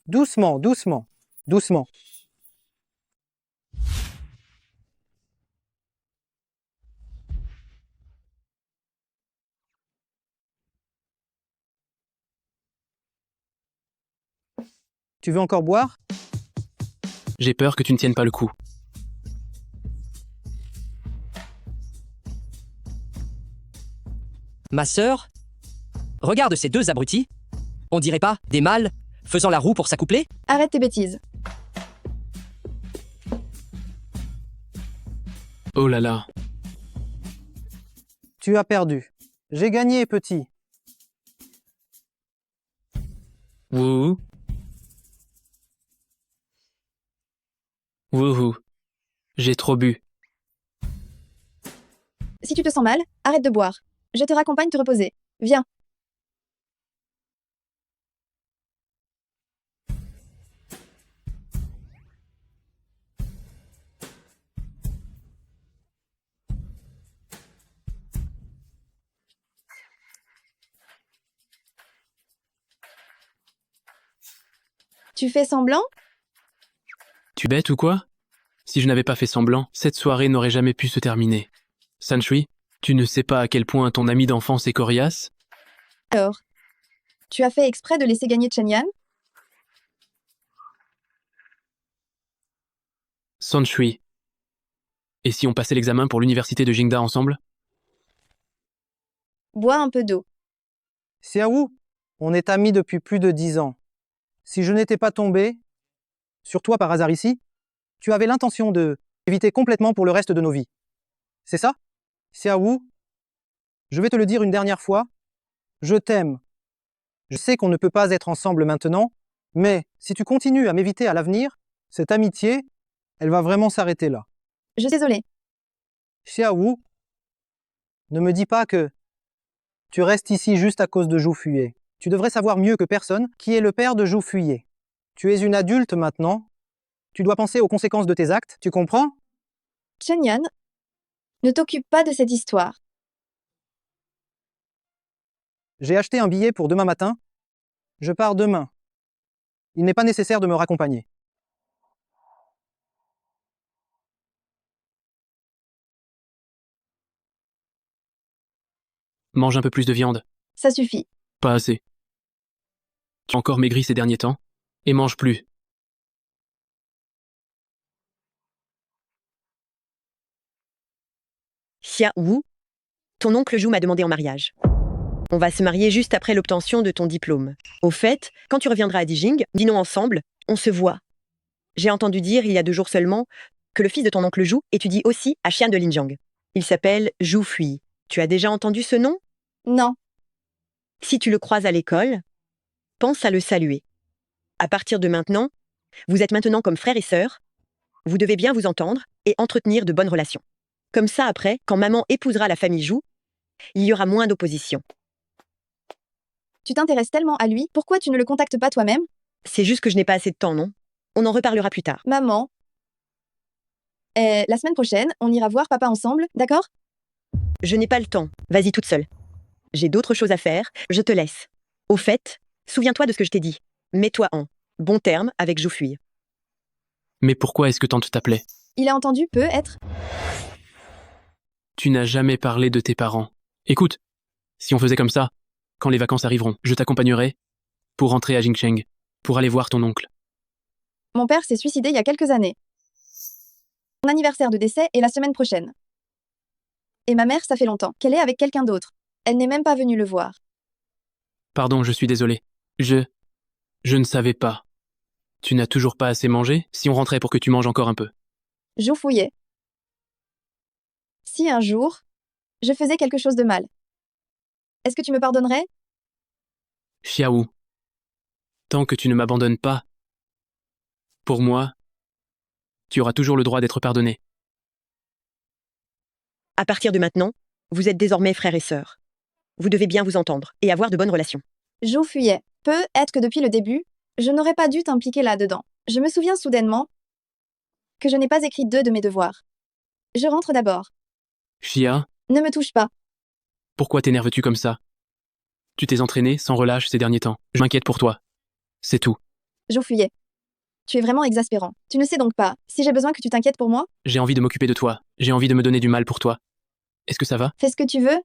Doucement, doucement, doucement. Tu veux encore boire? J'ai peur que tu ne tiennes pas le coup. Ma sœur? Regarde ces deux abrutis. On dirait pas des mâles faisant la roue pour s'accoupler? Arrête tes bêtises. Oh là là. Tu as perdu. J'ai gagné, petit. Wouhou. Wouhou. J'ai trop bu. Si tu te sens mal, arrête de boire. Je te raccompagne te reposer. Viens. Tu fais semblant? Tu bête ou quoi? Si je n'avais pas fait semblant, cette soirée n'aurait jamais pu se terminer. Sanshui, tu ne sais pas à quel point ton ami d'enfance est coriace? Alors, tu as fait exprès de laisser gagner Chen Yan? Sanshui. Et si on passait l'examen pour l'université de Jingda ensemble? Bois un peu d'eau. Xiao, on est amis depuis plus de 10 ans. Si je n'étais pas tombé sur toi par hasard ici, tu avais l'intention de éviter complètement pour le reste de nos vies. C'est ça? Xiao, je vais te le dire une dernière fois, je t'aime. Je sais qu'on ne peut pas être ensemble maintenant, mais si tu continues à m'éviter à l'avenir, cette amitié, elle va vraiment s'arrêter là. Je suis désolée. Xiao, ne me dis pas que tu restes ici juste à cause de Zhu Fuyé. Tu devrais savoir mieux que personne qui est le père de Zhu Fuyé. Tu es une adulte maintenant. Tu dois penser aux conséquences de tes actes, tu comprends? Chen Yan, ne t'occupe pas de cette histoire. J'ai acheté un billet pour demain matin. Je pars demain. Il n'est pas nécessaire de me raccompagner. Mange un peu plus de viande. Ça suffit. Pas assez. Tu as encore maigri ces derniers temps? Et mange plus. Xia Wu, ton oncle Zhu m'a demandé en mariage. On va se marier juste après l'obtention de ton diplôme. Au fait, quand tu reviendras à Dijing, dînons ensemble, on se voit. J'ai entendu dire, il y a 2 jours seulement, que le fils de ton oncle Zhu étudie aussi à Xi'an de Linjiang. Il s'appelle Zhu Fui. Tu as déjà entendu ce nom? Non. Si tu le croises à l'école, pense à le saluer. À partir de maintenant, vous êtes maintenant comme frère et sœur, Vous devez bien vous entendre et entretenir de bonnes relations. Comme ça, après, quand maman épousera la famille Jou, il y aura moins d'opposition. Tu t'intéresses tellement à lui, pourquoi tu ne le contactes pas toi-même? C'est juste que je n'ai pas assez de temps, non? On en reparlera plus tard. Maman. La semaine prochaine, on ira voir papa ensemble, d'accord? Je n'ai pas le temps. Vas-y toute seule. J'ai d'autres choses à faire, je te laisse. Au fait, souviens-toi de ce que je t'ai dit. Mets-toi en bon terme avec Joufuille. Mais pourquoi est-ce que tante t'appelait? Il a entendu, peut-être? Tu n'as jamais parlé de tes parents. Écoute, si on faisait comme ça, quand les vacances arriveront, je t'accompagnerai pour rentrer à Jingsheng, pour aller voir ton oncle. Mon père s'est suicidé il y a quelques années. Mon anniversaire de décès est la semaine prochaine. Et ma mère, ça fait longtemps qu'elle est avec quelqu'un d'autre. Elle n'est même pas venue le voir. Pardon, je suis désolé. Je ne savais pas. Tu n'as toujours pas assez mangé? Si on rentrait pour que tu manges encore un peu. Joufouillais. Si un jour, je faisais quelque chose de mal, est-ce que tu me pardonnerais? Xiaou. Tant que tu ne m'abandonnes pas, pour moi, tu auras toujours le droit d'être pardonné. À partir de maintenant, vous êtes désormais frères et sœurs. Vous devez bien vous entendre et avoir de bonnes relations. Joufouillais. Peut-être que depuis le début, je n'aurais pas dû t'impliquer là-dedans. Je me souviens soudainement que je n'ai pas écrit 2 de mes devoirs. Je rentre d'abord. Xia, Ne me touche pas. pourquoi t'énerves-tu comme ça? Tu t'es entraîné sans relâche ces derniers temps. Je m'inquiète pour toi. C'est tout. Joufouillais. Tu es vraiment exaspérant. Tu ne sais donc pas si j'ai besoin que tu t'inquiètes pour moi? J'ai envie de m'occuper de toi. J'ai envie de me donner du mal pour toi. Est-ce que ça va? Fais ce que tu veux.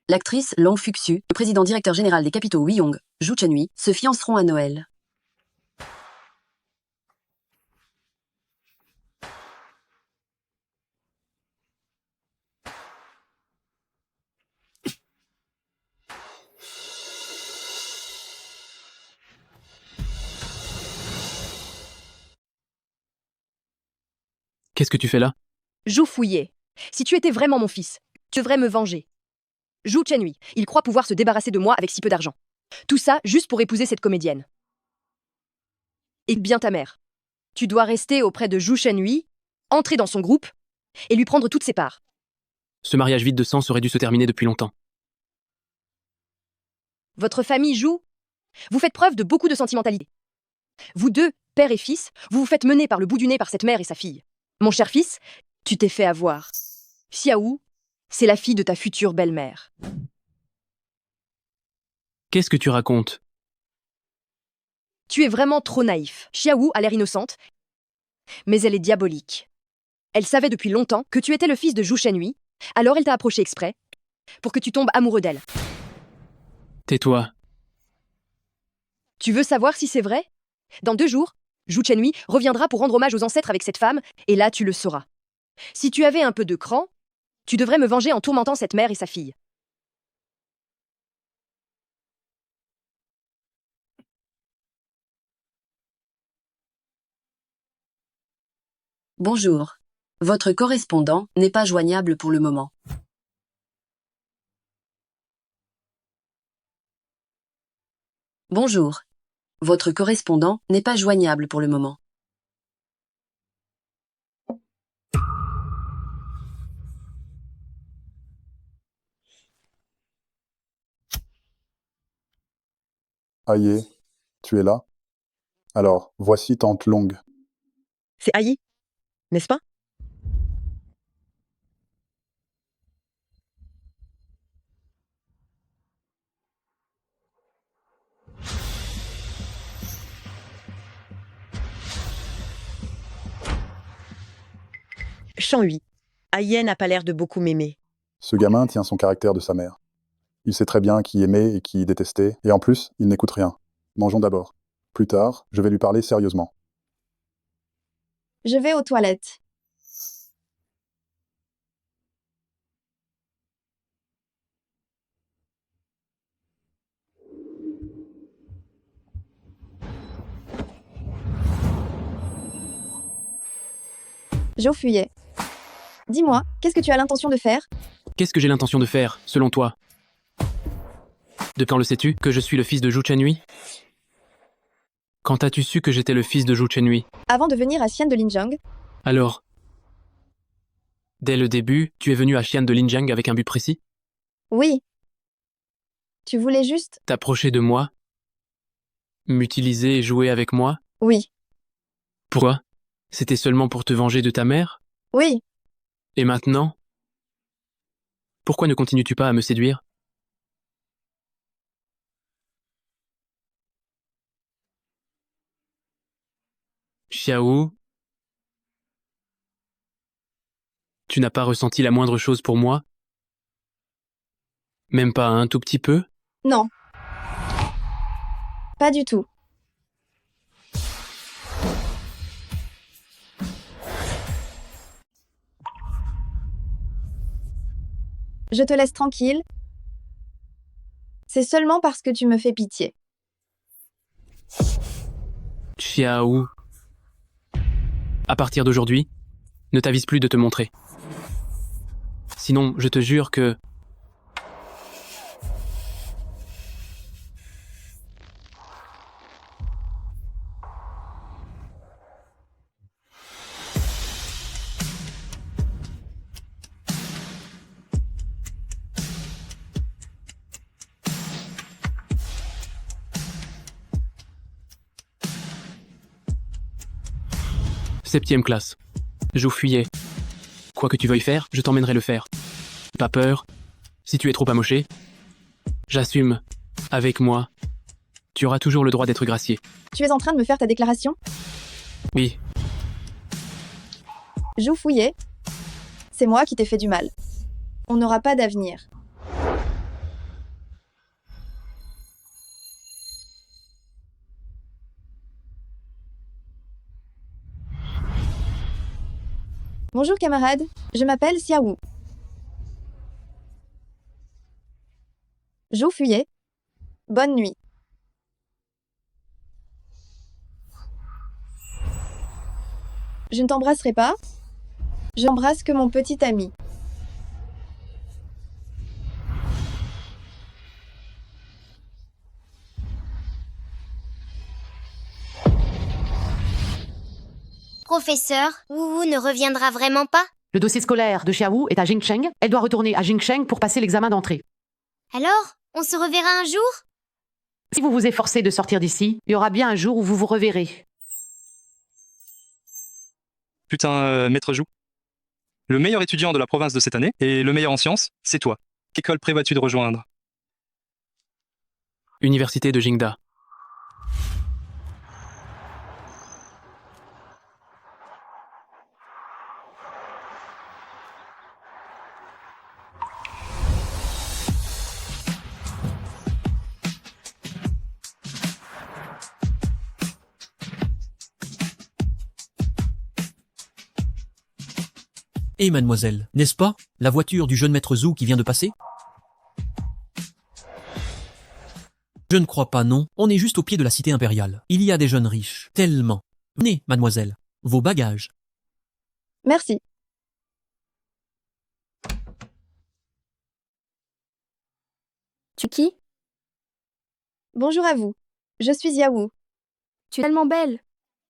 L'actrice Long Fuxu, le président directeur général des capitaux Wiyong, Zhu Chenhui, se fianceront à Noël. Qu'est-ce que tu fais là? Joufouillé. Si tu étais vraiment mon fils, tu devrais me venger. Zhu Chenhui, il croit pouvoir se débarrasser de moi avec si peu d'argent. Tout ça juste pour épouser cette comédienne. Et bien ta mère. Tu dois rester auprès de Zhu Chenhui, entrer dans son groupe et lui prendre toutes ses parts. Ce mariage vide de sens aurait dû se terminer depuis longtemps. Votre famille Zhu, vous faites preuve de beaucoup de sentimentalité. Vous deux, père et fils, vous vous faites mener par le bout du nez par cette mère et sa fille. Mon cher fils, tu t'es fait avoir. Xiaou, c'est la fille de ta future belle-mère. Qu'est-ce que tu racontes? Tu es vraiment trop naïf. Xiaou a l'air innocente, mais elle est diabolique. Elle savait depuis longtemps que tu étais le fils de Zhu Chenhui, alors elle t'a approché exprès pour que tu tombes amoureux d'elle. Tais-toi. Tu veux savoir si c'est vrai? Dans 2 jours, Zhu Chenhui reviendra pour rendre hommage aux ancêtres avec cette femme, et là tu le sauras. Si tu avais un peu de cran, tu devrais me venger en tourmentant cette mère et sa fille. Bonjour. Votre correspondant n'est pas joignable pour le moment. Bonjour. Votre correspondant n'est pas joignable pour le moment. Aïe, tu es là? Alors, voici tante Long. C'est Aïe, n'est-ce pas? Shan-Hui. Aïe n'a pas l'air de beaucoup m'aimer. Ce gamin tient son caractère de sa mère. Il sait très bien qui aimer et qui détester, et en plus, il n'écoute rien. Mangeons d'abord. Plus tard, je vais lui parler sérieusement. Je vais aux toilettes. Joufouillais. Dis-moi, qu'est-ce que tu as l'intention de faire? Qu'est-ce que j'ai l'intention de faire, selon toi? De quand le sais-tu, que je suis le fils de Zhu Chenhui? Quand as-tu su que j'étais le fils de Zhu Chenhui? Avant de venir à Xian de Linjiang, Alors, dès le début, tu es venu à Xian de Linjiang avec un but précis? oui. Tu voulais juste... T'approcher de moi? M'utiliser et jouer avec moi? Oui. Pourquoi? C'était seulement pour te venger de ta mère? Oui. Et maintenant? Pourquoi ne continues-tu pas à me séduire? Xiao, tu n'as pas ressenti la moindre chose pour moi? Même pas un tout petit peu? Non. Pas du tout. Je te laisse tranquille. C'est seulement parce que tu me fais pitié. Xiao. À partir d'aujourd'hui, ne t'avise plus de te montrer. Sinon, je te jure que... Septième classe. Zhu Fuyé. Quoi que tu veuilles faire, je t'emmènerai le faire. Pas peur. Si tu es trop amoché, j'assume. Avec moi, tu auras toujours le droit d'être gracié. Tu es en train de me faire ta déclaration? Oui, Zhu Fuyé, c'est moi qui t'ai fait du mal. On n'aura pas d'avenir. Bonjour camarade, je m'appelle Xiao. Zhu Fuyé, bonne nuit. Je ne t'embrasserai pas. J'embrasse que mon petit ami. Professeur, Wu ne reviendra vraiment pas? Le dossier scolaire de Xiao est à Jingcheng. Elle doit retourner à Jingcheng pour passer l'examen d'entrée. Alors, on se reverra un jour? Si vous vous efforcez de sortir d'ici, il y aura bien un jour où vous vous reverrez. Putain, maître Zhu. Le meilleur étudiant de la province de cette année, et le meilleur en sciences, c'est toi. Quelle école prévois-tu de rejoindre? Université de Jingda. Eh mademoiselle, n'est-ce pas, la voiture du jeune maître Zhu qui vient de passer? Je ne crois pas, non. On est juste au pied de la cité impériale. Il y a des jeunes riches. Tellement. Venez, mademoiselle. Vos bagages. Merci. Tu qui? Bonjour à vous. Je suis Yao. Tu es tellement belle.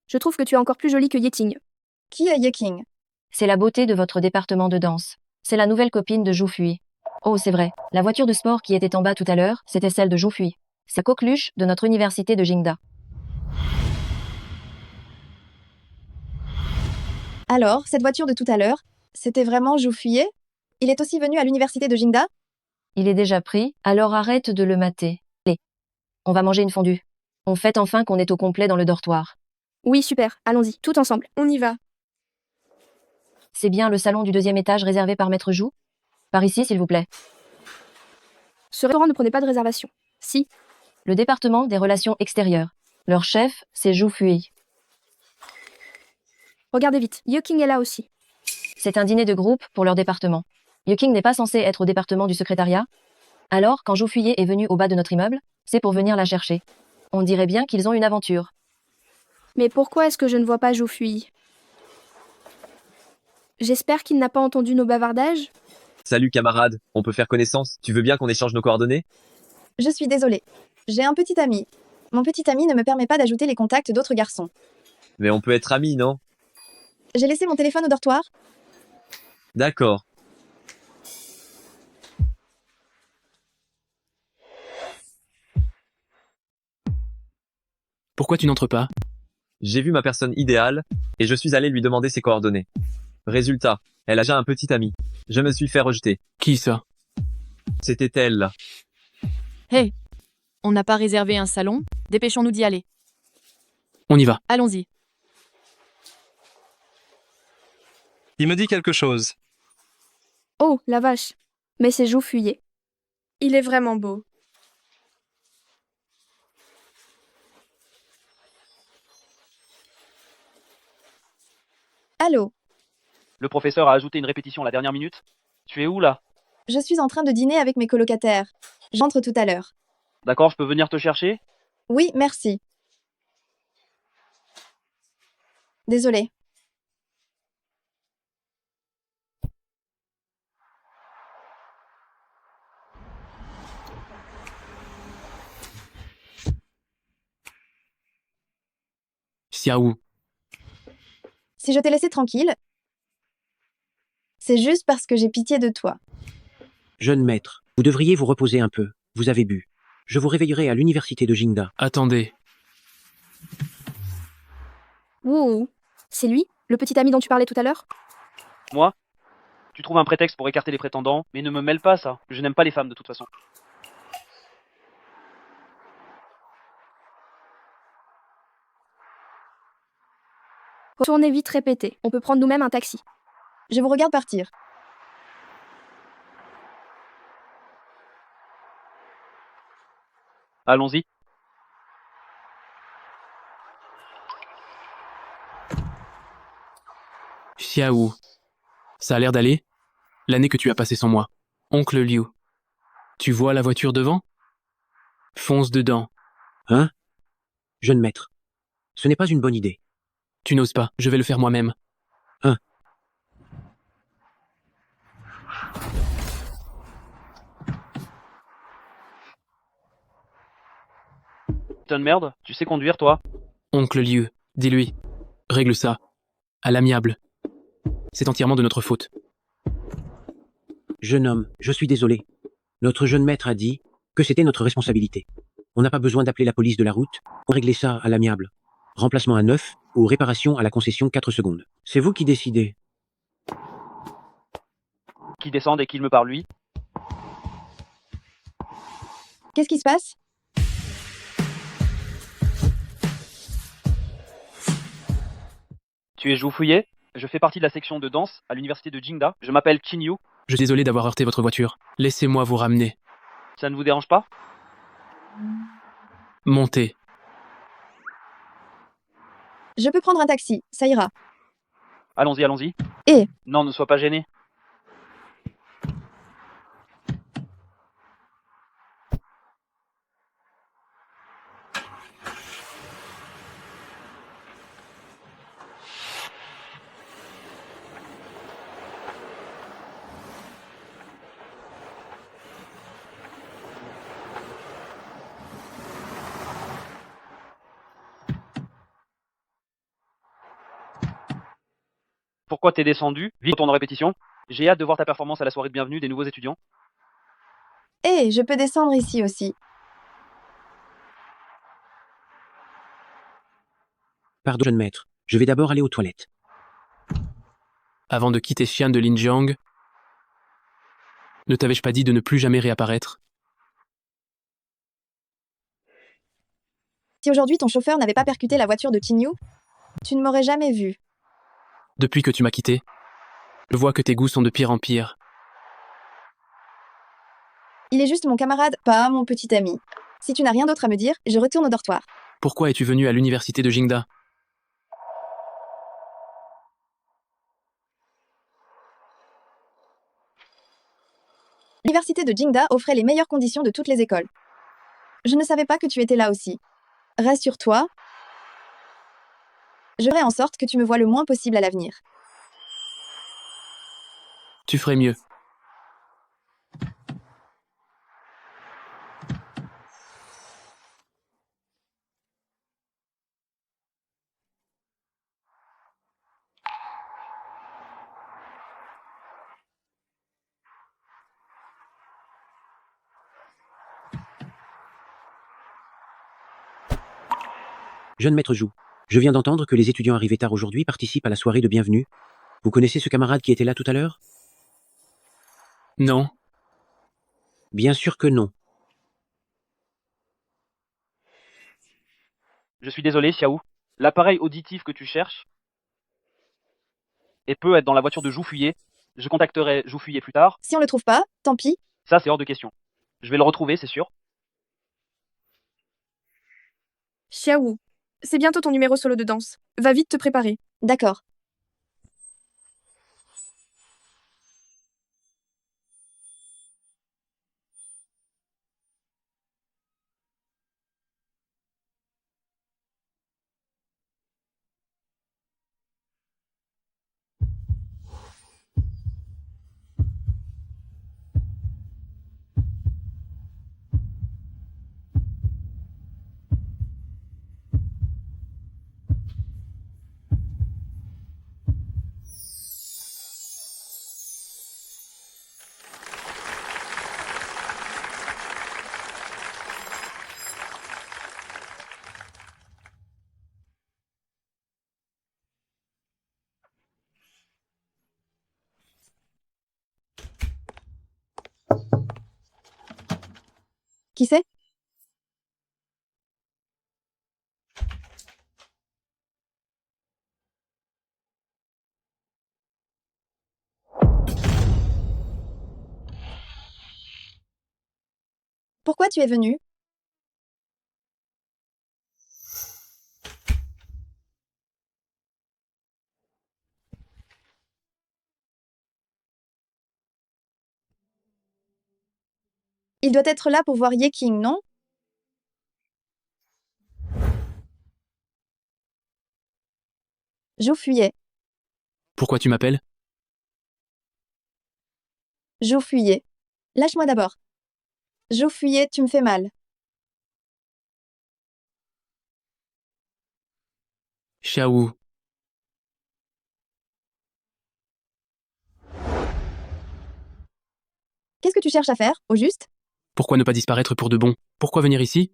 Je trouve que tu es encore plus jolie que Yeting. Qui est Yeking? C'est la beauté de votre département de danse. C'est la nouvelle copine de Zhu Fui. Oh, c'est vrai. La voiture de sport qui était en bas tout à l'heure, c'était celle de Zhu Fui. C'est la coqueluche de notre université de Jingda. Alors, cette voiture de tout à l'heure, c'était vraiment Zhu Fuyé? Il est aussi venu à l'université de Jingda? Il est déjà pris, alors arrête de le mater. Allez, on va manger une fondue. On fête enfin qu'on est au complet dans le dortoir. Oui, super. Allons-y, tout ensemble. On y va. C'est bien le salon du 2e étage réservé par Maître Zhu? Par ici, s'il vous plaît. Ce restaurant ne prenait pas de réservation. Si. Le département des relations extérieures. Leur chef, c'est Zhu Fui. Regardez vite, Yeking est là aussi. C'est un dîner de groupe pour leur département. Yeking n'est pas censé être au département du secrétariat. Alors, quand Zhu Fuyé est venu au bas de notre immeuble, c'est pour venir la chercher. On dirait bien qu'ils ont une aventure. Mais pourquoi est-ce que je ne vois pas Zhu Fuyé? J'espère qu'il n'a pas entendu nos bavardages. Salut camarade, on peut faire connaissance? Tu veux bien qu'on échange nos coordonnées? Je suis désolée. J'ai un petit ami. Mon petit ami ne me permet pas d'ajouter les contacts d'autres garçons. Mais on peut être amis, non? J'ai laissé mon téléphone au dortoir. D'accord. Pourquoi tu n'entres pas? J'ai vu ma personne idéale, et je suis allé lui demander ses coordonnées. Résultat, elle a déjà un petit ami. Je me suis fait rejeter. Qui ça? C'était elle, là. Hé, on n'a pas réservé un salon? Dépêchons-nous d'y aller. On y va. Allons-y. Il me dit quelque chose. Oh, la vache. Mais ses joues fuyaient. Il est vraiment beau. Allô? Le professeur a ajouté une répétition à la dernière minute. Tu es où là? Je suis en train de dîner avec mes colocataires. J'entre tout à l'heure. D'accord, je peux venir te chercher? Oui, merci. Désolée. Xiaou. Si je t'ai laissé tranquille, c'est juste parce que j'ai pitié de toi. Jeune maître, vous devriez vous reposer un peu. Vous avez bu. Je vous réveillerai à l'université de Jingda. Attendez. Wouh. C'est lui, le petit ami dont tu parlais tout à l'heure? Moi? Tu trouves un prétexte pour écarter les prétendants, mais ne me mêle pas ça. Je n'aime pas les femmes de toute façon. Tournez vite répété. On peut prendre nous-mêmes un taxi. Je vous regarde partir. Allons-y. Xiaou. Ça a l'air d'aller? L'année que tu as passée sans moi. Oncle Liu. Tu vois la voiture devant? Fonce dedans. Hein? Jeune maître. Ce n'est pas une bonne idée. Tu n'oses pas, je vais le faire moi-même. Hein? Putain de merde, tu sais conduire toi? Oncle Liu, dis-lui. Règle ça. À l'amiable. C'est entièrement de notre faute. Jeune homme, je suis désolé. Notre jeune maître a dit que c'était notre responsabilité. On n'a pas besoin d'appeler la police de la route. On réglait ça à l'amiable. Remplacement à neuf ou réparation à la concession 4 secondes. C'est vous qui décidez. Qui descende et qu'il me parle lui? Qu'est-ce qui se passe? Tu es Zhu Fouillé? Je fais partie de la section de danse à l'université de Jingda. Je m'appelle Qin Yu. Je suis désolé d'avoir heurté votre voiture. Laissez-moi vous ramener. Ça ne vous dérange pas? Montez. Je peux prendre un taxi, ça ira. Allons-y, allons-y. Et Non, ne sois pas gêné. Pourquoi t'es descendu? Vite, retourne en répétition. J'ai hâte de voir ta performance à la soirée de bienvenue des nouveaux étudiants. Et je peux descendre ici aussi. Pardon, jeune maître. Je vais d'abord aller aux toilettes. Avant de quitter Xian de Linjiang, ne t'avais-je pas dit de ne plus jamais réapparaître? Si aujourd'hui ton chauffeur n'avait pas percuté la voiture de Qin Yu, tu ne m'aurais jamais vu. Depuis que tu m'as quitté, je vois que tes goûts sont de pire en pire. Il est juste mon camarade, pas mon petit ami. Si tu n'as rien d'autre à me dire, je retourne au dortoir. Pourquoi es-tu venu à l'université de Jingda? L'université de Jingda offrait les meilleures conditions de toutes les écoles. Je ne savais pas que tu étais là aussi. Rassure-toi, je ferai en sorte que tu me vois le moins possible à l'avenir. Tu ferais mieux. Jeune maître Zhou, je viens d'entendre que les étudiants arrivés tard aujourd'hui participent à la soirée de bienvenue. Vous connaissez ce camarade qui était là tout à l'heure? Non. Bien sûr que non. Je suis désolé, Xiaou. L'appareil auditif que tu cherches et peut être dans la voiture de Zhou Fuyé. Je contacterai Zhou Fuyé plus tard. Si on le trouve pas, tant pis. Ça, c'est hors de question. Je vais le retrouver, c'est sûr. Xiaou, c'est bientôt ton numéro solo de danse. Va vite te préparer. D'accord. Qui c'est? Pourquoi tu es venu? Il doit être là pour voir Ye King, non? Zhou Fuyé. Pourquoi tu m'appelles? Zhou Fuyé. Lâche-moi d'abord. Zhou Fuyé, tu me fais mal. Xiaou. Qu'est-ce que tu cherches à faire, au juste? Pourquoi ne pas disparaître pour de bon? Pourquoi venir ici?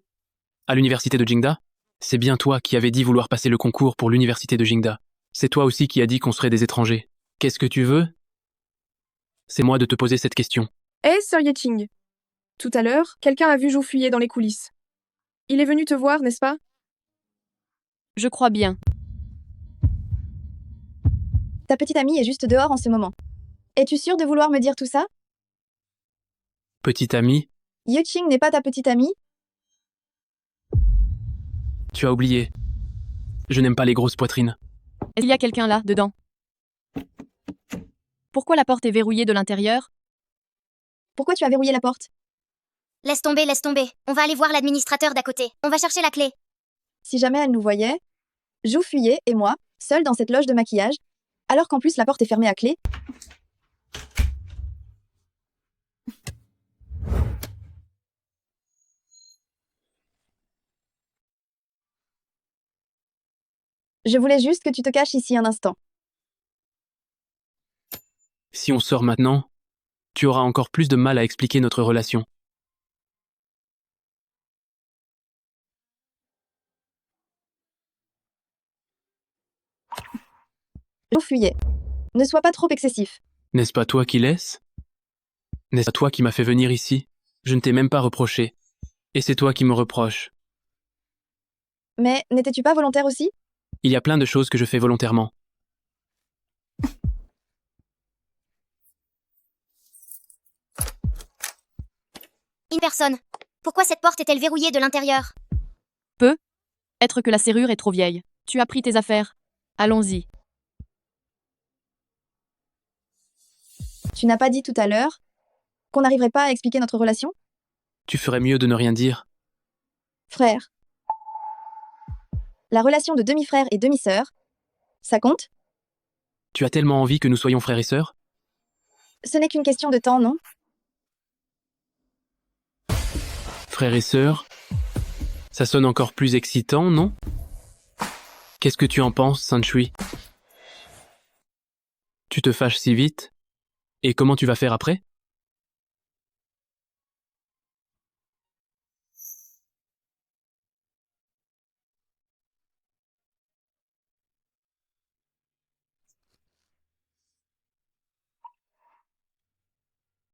À l'université de Jingda? C'est bien toi qui avais dit vouloir passer le concours pour l'université de Jingda. C'est toi aussi qui as dit qu'on serait des étrangers. Qu'est-ce que tu veux? C'est moi de te poser cette question. Hé, Sir Yeqing. Tout à l'heure, quelqu'un a vu Zhou Fuyé dans les coulisses. Il est venu te voir, n'est-ce pas? Je crois bien. Ta petite amie est juste dehors en ce moment. Es-tu sûr de vouloir me dire tout ça? Petite amie? Ye Qing n'est pas ta petite amie? Tu as oublié. Je n'aime pas les grosses poitrines. Il y a quelqu'un là, dedans. Pourquoi la porte est verrouillée de l'intérieur? Pourquoi tu as verrouillé la porte? Laisse tomber, laisse tomber. On va aller voir l'administrateur d'à côté. On va chercher la clé. Si jamais elle nous voyait, Zhou Fuyé et moi, seuls dans cette loge de maquillage, alors qu'en plus la porte est fermée à clé. Je voulais juste que tu te caches ici un instant. Si on sort maintenant, tu auras encore plus de mal à expliquer notre relation. Zhou Fuyé. Ne sois pas trop excessif. N'est-ce pas toi qui laisses? N'est-ce pas toi qui m'as fait venir ici? Je ne t'ai même pas reproché. Et c'est toi qui me reproches. Mais n'étais-tu pas volontaire aussi? Il y a plein de choses que je fais volontairement. Une personne. Pourquoi cette porte est-elle verrouillée de l'intérieur? Peut être que la serrure est trop vieille. Tu as pris tes affaires. Allons-y. Tu n'as pas dit tout à l'heure qu'on n'arriverait pas à expliquer notre relation? Tu ferais mieux de ne rien dire. Frère. La relation de demi-frère et demi-sœur, ça compte? Tu as tellement envie que nous soyons frères et sœurs? Ce n'est qu'une question de temps, non? Frères et sœurs? Ça sonne encore plus excitant, non? Qu'est-ce que tu en penses, Sanshui? Tu te fâches si vite? Et comment tu vas faire après?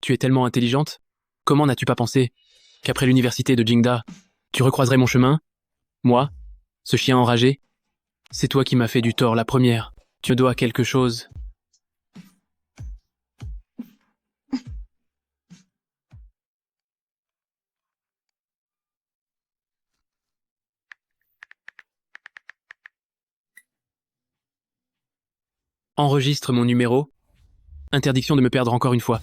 Tu es tellement intelligente. Comment n'as-tu pas pensé qu'après l'université de Jingda, tu recroiserais mon chemin? Moi, ce chien enragé? C'est toi qui m'as fait du tort la première. Tu me dois quelque chose. Enregistre mon numéro. Interdiction de me perdre encore une fois.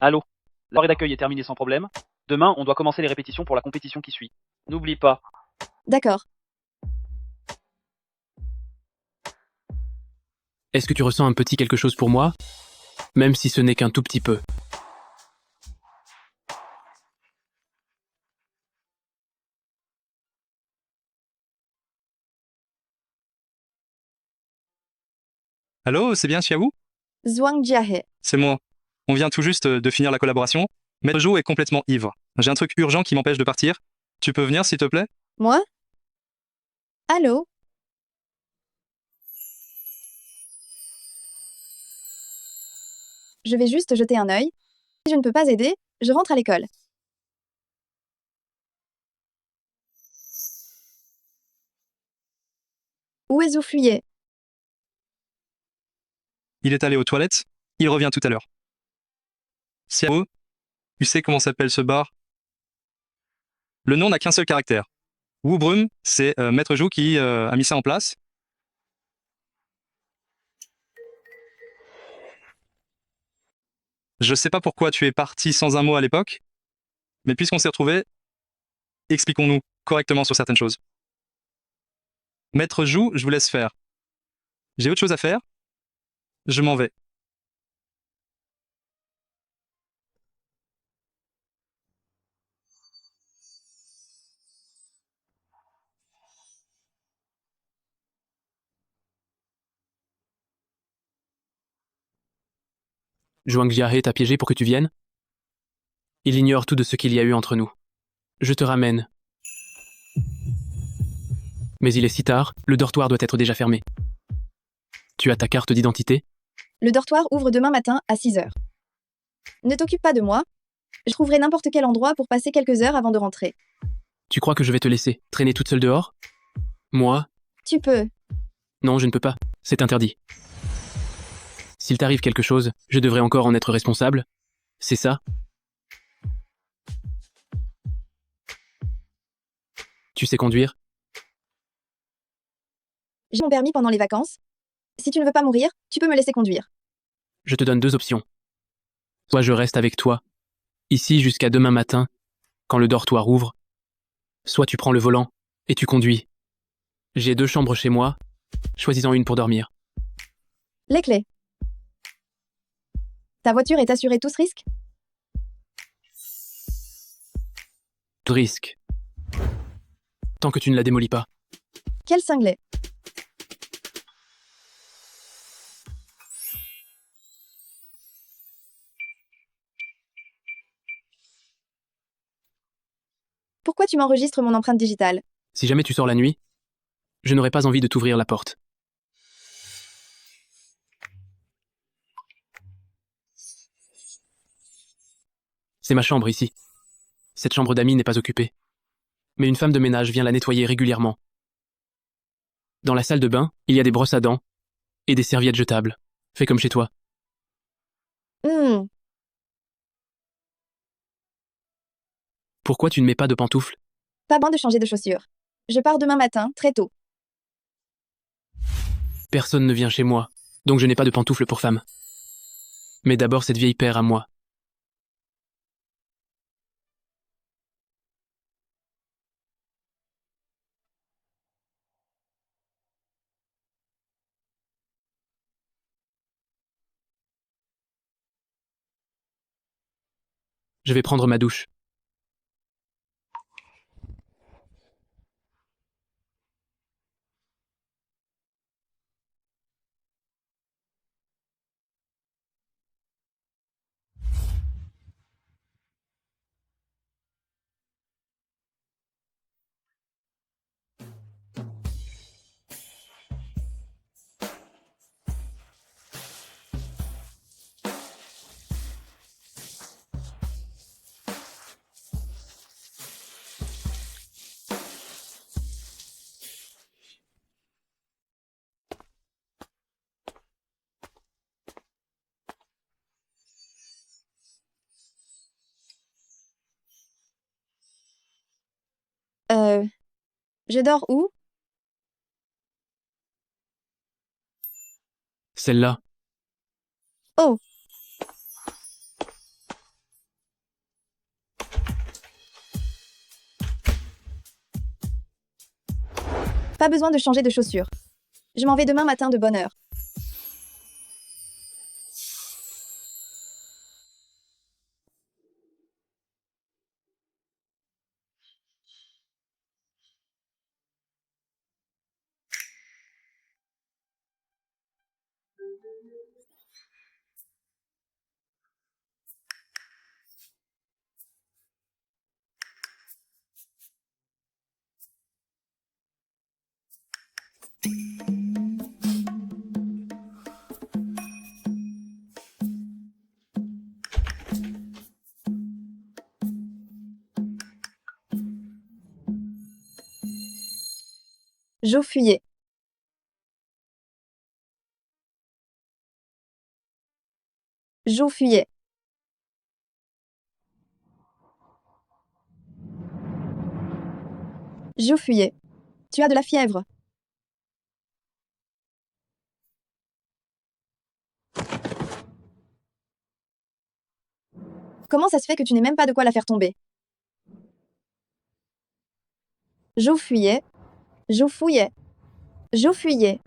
Allô? La soirée d'accueil est terminée sans problème. Demain, on doit commencer les répétitions pour la compétition qui suit. N'oublie pas. D'accord. Est-ce que tu ressens un petit quelque chose pour moi? Même si ce n'est qu'un tout petit peu. Allô, c'est bien Xiawu? Zhuang Jiahe. C'est moi. On vient tout juste de finir la collaboration. Maître Zhou est complètement ivre. J'ai un truc urgent qui m'empêche de partir. Tu peux venir s'il te plaît? Moi? Allô? Je vais juste jeter un œil. Si je ne peux pas aider, je rentre à l'école. Où est Zhu Fuye? Il est allé aux toilettes. Il revient tout à l'heure. Xiawu, tu sais comment s'appelle ce bar? Le nom n'a qu'un seul caractère. Wu Brum, c'est Maître Zhou qui a mis ça en place. Je sais pas pourquoi tu es parti sans un mot à l'époque, mais puisqu'on s'est retrouvés, expliquons-nous correctement sur certaines choses. Maître Zhou, je vous laisse faire. J'ai autre chose à faire. Je m'en vais. Zhuang Jiahe t'a piégé pour que tu viennes? Il ignore tout de ce qu'il y a eu entre nous. Je te ramène. Mais il est si tard, le dortoir doit être déjà fermé. Tu as ta carte d'identité? Le dortoir ouvre demain matin à 6 heures. Ne t'occupe pas de moi. Je trouverai n'importe quel endroit pour passer quelques heures avant de rentrer. Tu crois que je vais te laisser traîner toute seule dehors? Moi? Tu peux. Non, je ne peux pas. C'est interdit. S'il t'arrive quelque chose, je devrais encore en être responsable? C'est ça? Tu sais conduire? J'ai mon permis pendant les vacances. Si tu ne veux pas mourir, tu peux me laisser conduire. Je te donne deux options. Soit je reste avec toi, ici jusqu'à demain matin, quand le dortoir ouvre. Soit tu prends le volant, et tu conduis. J'ai 2 chambres chez moi, choisis-en une pour dormir. Les clés. Ta voiture est assurée tous risques? Tout risque. Tant que tu ne la démolis pas. Quel cinglé. Pourquoi tu m'enregistres mon empreinte digitale? Si jamais tu sors la nuit, je n'aurai pas envie de t'ouvrir la porte. C'est ma chambre ici. Cette chambre d'amis n'est pas occupée. Mais une femme de ménage vient la nettoyer régulièrement. Dans la salle de bain, il y a des brosses à dents et des serviettes jetables. Fais comme chez toi. Pourquoi tu ne mets pas de pantoufles? Pas besoin de changer de chaussures. Je pars demain matin, très tôt. Personne ne vient chez moi, donc je n'ai pas de pantoufles pour femme. Mais d'abord cette vieille paire à moi. Je vais prendre ma douche. Je dors où? Celle-là. Oh. Pas besoin de changer de chaussures. Je m'en vais demain matin de bonne heure. Jo fuyait. Jo fuyait. Jo fuyait. Tu as de la fièvre. Comment ça se fait que tu n'aies même pas de quoi la faire tomber? Jo fuyait. Jo fouillait. Jo fuyait.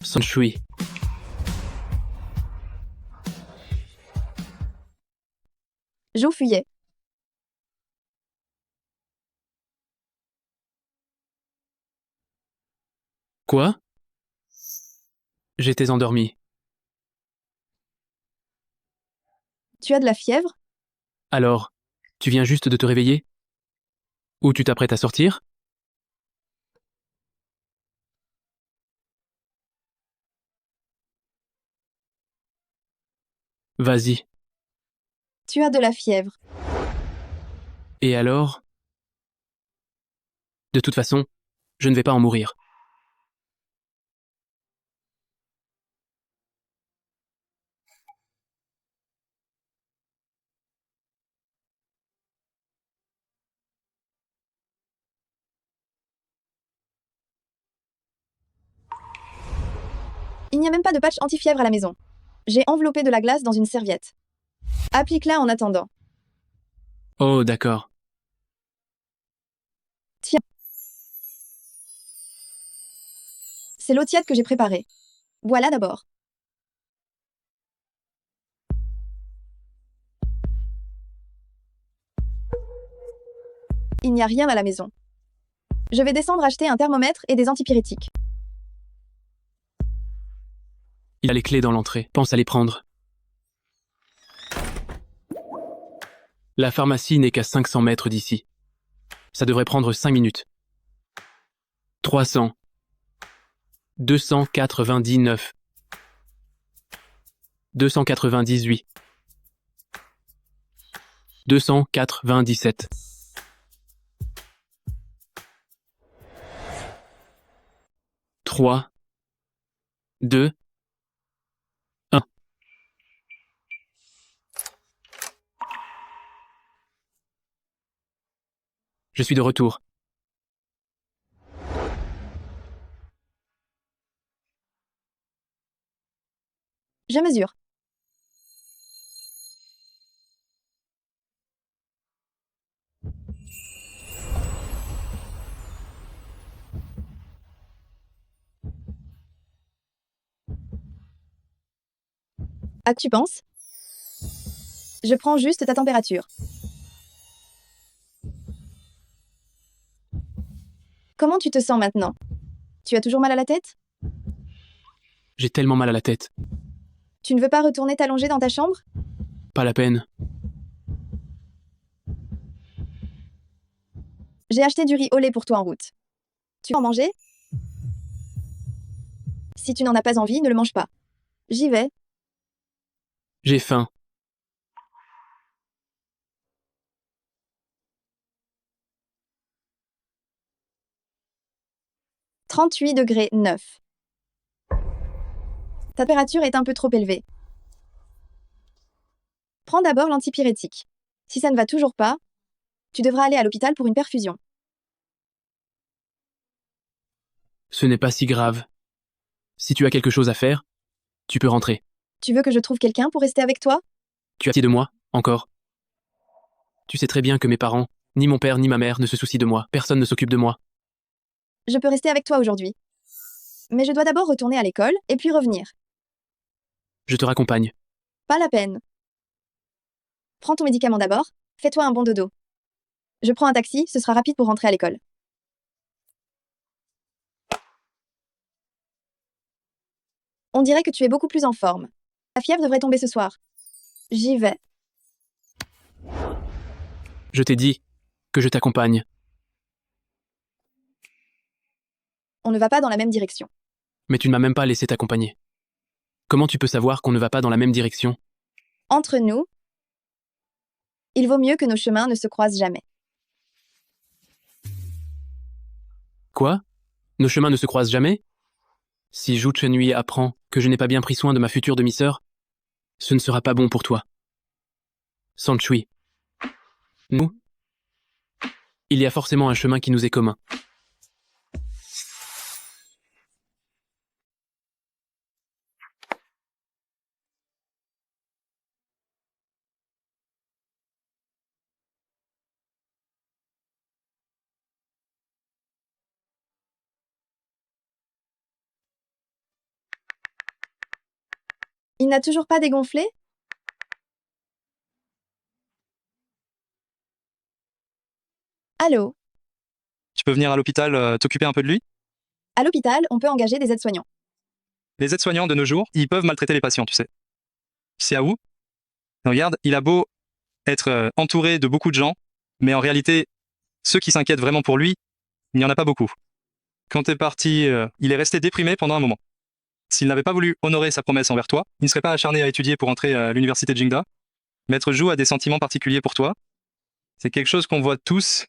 Sanshui. Jo fuyait. Quoi? J'étais endormi. Tu as de la fièvre? Alors, tu viens juste de te réveiller? Ou tu t'apprêtes à sortir? Vas-y. Tu as de la fièvre. Et alors? De toute façon, je ne vais pas en mourir. Il n'y a même pas de patch anti-fièvre à la maison. J'ai enveloppé de la glace dans une serviette. Applique-la en attendant. Oh, d'accord. Tiens. C'est l'eau tiède que j'ai préparée. Voilà d'abord. Il n'y a rien à la maison. Je vais descendre acheter un thermomètre et des antipyrétiques. Il a les clés dans l'entrée. Pense à les prendre. La pharmacie n'est qu'à 500 mètres d'ici. Ça devrait prendre 5 minutes. 300. 299. 298. 297. 3. 2. 1. Je suis de retour. Je mesure. À que tu penses? Je prends juste ta température. Comment tu te sens maintenant? Tu as toujours mal à la tête? J'ai tellement mal à la tête. Tu ne veux pas retourner t'allonger dans ta chambre? Pas la peine. J'ai acheté du riz au lait pour toi en route. Tu veux en manger? Si tu n'en as pas envie, ne le mange pas. J'y vais. J'ai faim. « 38°9. Ta température est un peu trop élevée. Prends d'abord l'antipyrétique. Si ça ne va toujours pas, tu devras aller à l'hôpital pour une perfusion. Ce n'est pas si grave. Si tu as quelque chose à faire, tu peux rentrer. Tu veux que je trouve quelqu'un pour rester avec toi? Tu as pitié de moi, encore? Tu sais très bien que mes parents, ni mon père ni ma mère ne se soucient de moi. Personne ne s'occupe de moi. Je peux rester avec toi aujourd'hui. Mais je dois d'abord retourner à l'école et puis revenir. Je te raccompagne. Pas la peine. Prends ton médicament d'abord, fais-toi un bon dodo. Je prends un taxi, ce sera rapide pour rentrer à l'école. On dirait que tu es beaucoup plus en forme. La fièvre devrait tomber ce soir. J'y vais. Je t'ai dit que je t'accompagne. On ne va pas dans la même direction. Mais tu ne m'as même pas laissé t'accompagner. Comment tu peux savoir qu'on ne va pas dans la même direction? Entre nous, il vaut mieux que nos chemins ne se croisent jamais. Quoi? Nos chemins ne se croisent jamais? Si Zhu Chenhui apprend que je n'ai pas bien pris soin de ma future demi-sœur, ce ne sera pas bon pour toi. San Shui. Nous? Il y a forcément un chemin qui nous est commun. Il n'a toujours pas dégonflé? Allô? Tu peux venir à l'hôpital t'occuper un peu de lui? À l'hôpital, on peut engager des aides-soignants. Les aides-soignants de nos jours, ils peuvent maltraiter les patients, tu sais. Xiaowu, regarde, il a beau être entouré de beaucoup de gens, mais en réalité, ceux qui s'inquiètent vraiment pour lui, il n'y en a pas beaucoup. Quand t'es parti, il est resté déprimé pendant un moment. S'il n'avait pas voulu honorer sa promesse envers toi, il ne serait pas acharné à étudier pour entrer à l'université de Jingda. Maître Zhu a des sentiments particuliers pour toi. C'est quelque chose qu'on voit tous.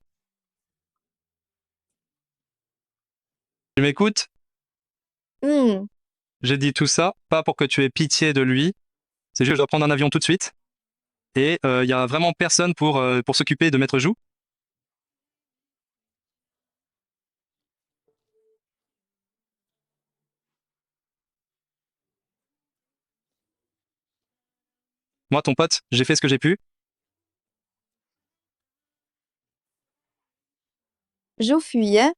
Tu m'écoutes? J'ai dit tout ça, pas pour que tu aies pitié de lui. C'est juste que je dois prendre un avion tout de suite. Et il y a vraiment personne pour s'occuper de Maître Zhu. Moi, ton pote, j'ai fait ce que j'ai pu. Zhu fuyait.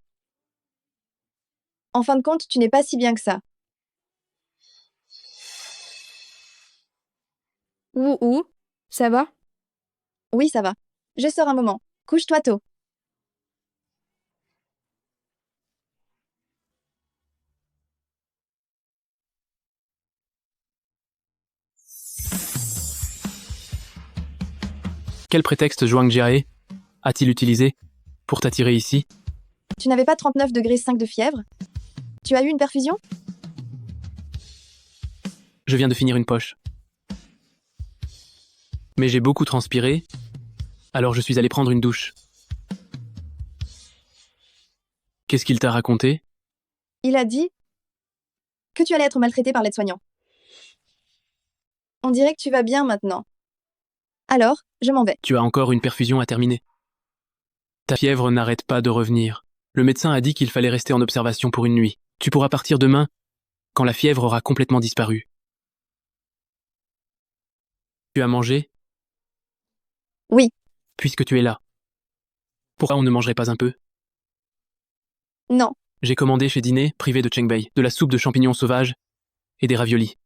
En fin de compte, tu n'es pas si bien que ça. Ouh, ça va? Oui, ça va. Je sors un moment. Couche-toi tôt. Quel prétexte Zhuang Jiae a-t-il utilisé pour t'attirer ici? Tu n'avais pas 39 degrés 5 de fièvre? Tu as eu une perfusion? Je viens de finir une poche. Mais j'ai beaucoup transpiré, alors je suis allé prendre une douche. Qu'est-ce qu'il t'a raconté? Il a dit que tu allais être maltraité par l'aide-soignant. On dirait que tu vas bien maintenant. Alors, je m'en vais. Tu as encore une perfusion à terminer. Ta fièvre n'arrête pas de revenir. Le médecin a dit qu'il fallait rester en observation pour une nuit. Tu pourras partir demain, quand la fièvre aura complètement disparu. Tu as mangé? Oui. Puisque tu es là. Pourquoi on ne mangerait pas un peu? Non. J'ai commandé chez Dîner, privé de Chengbei, de la soupe de champignons sauvages et des raviolis.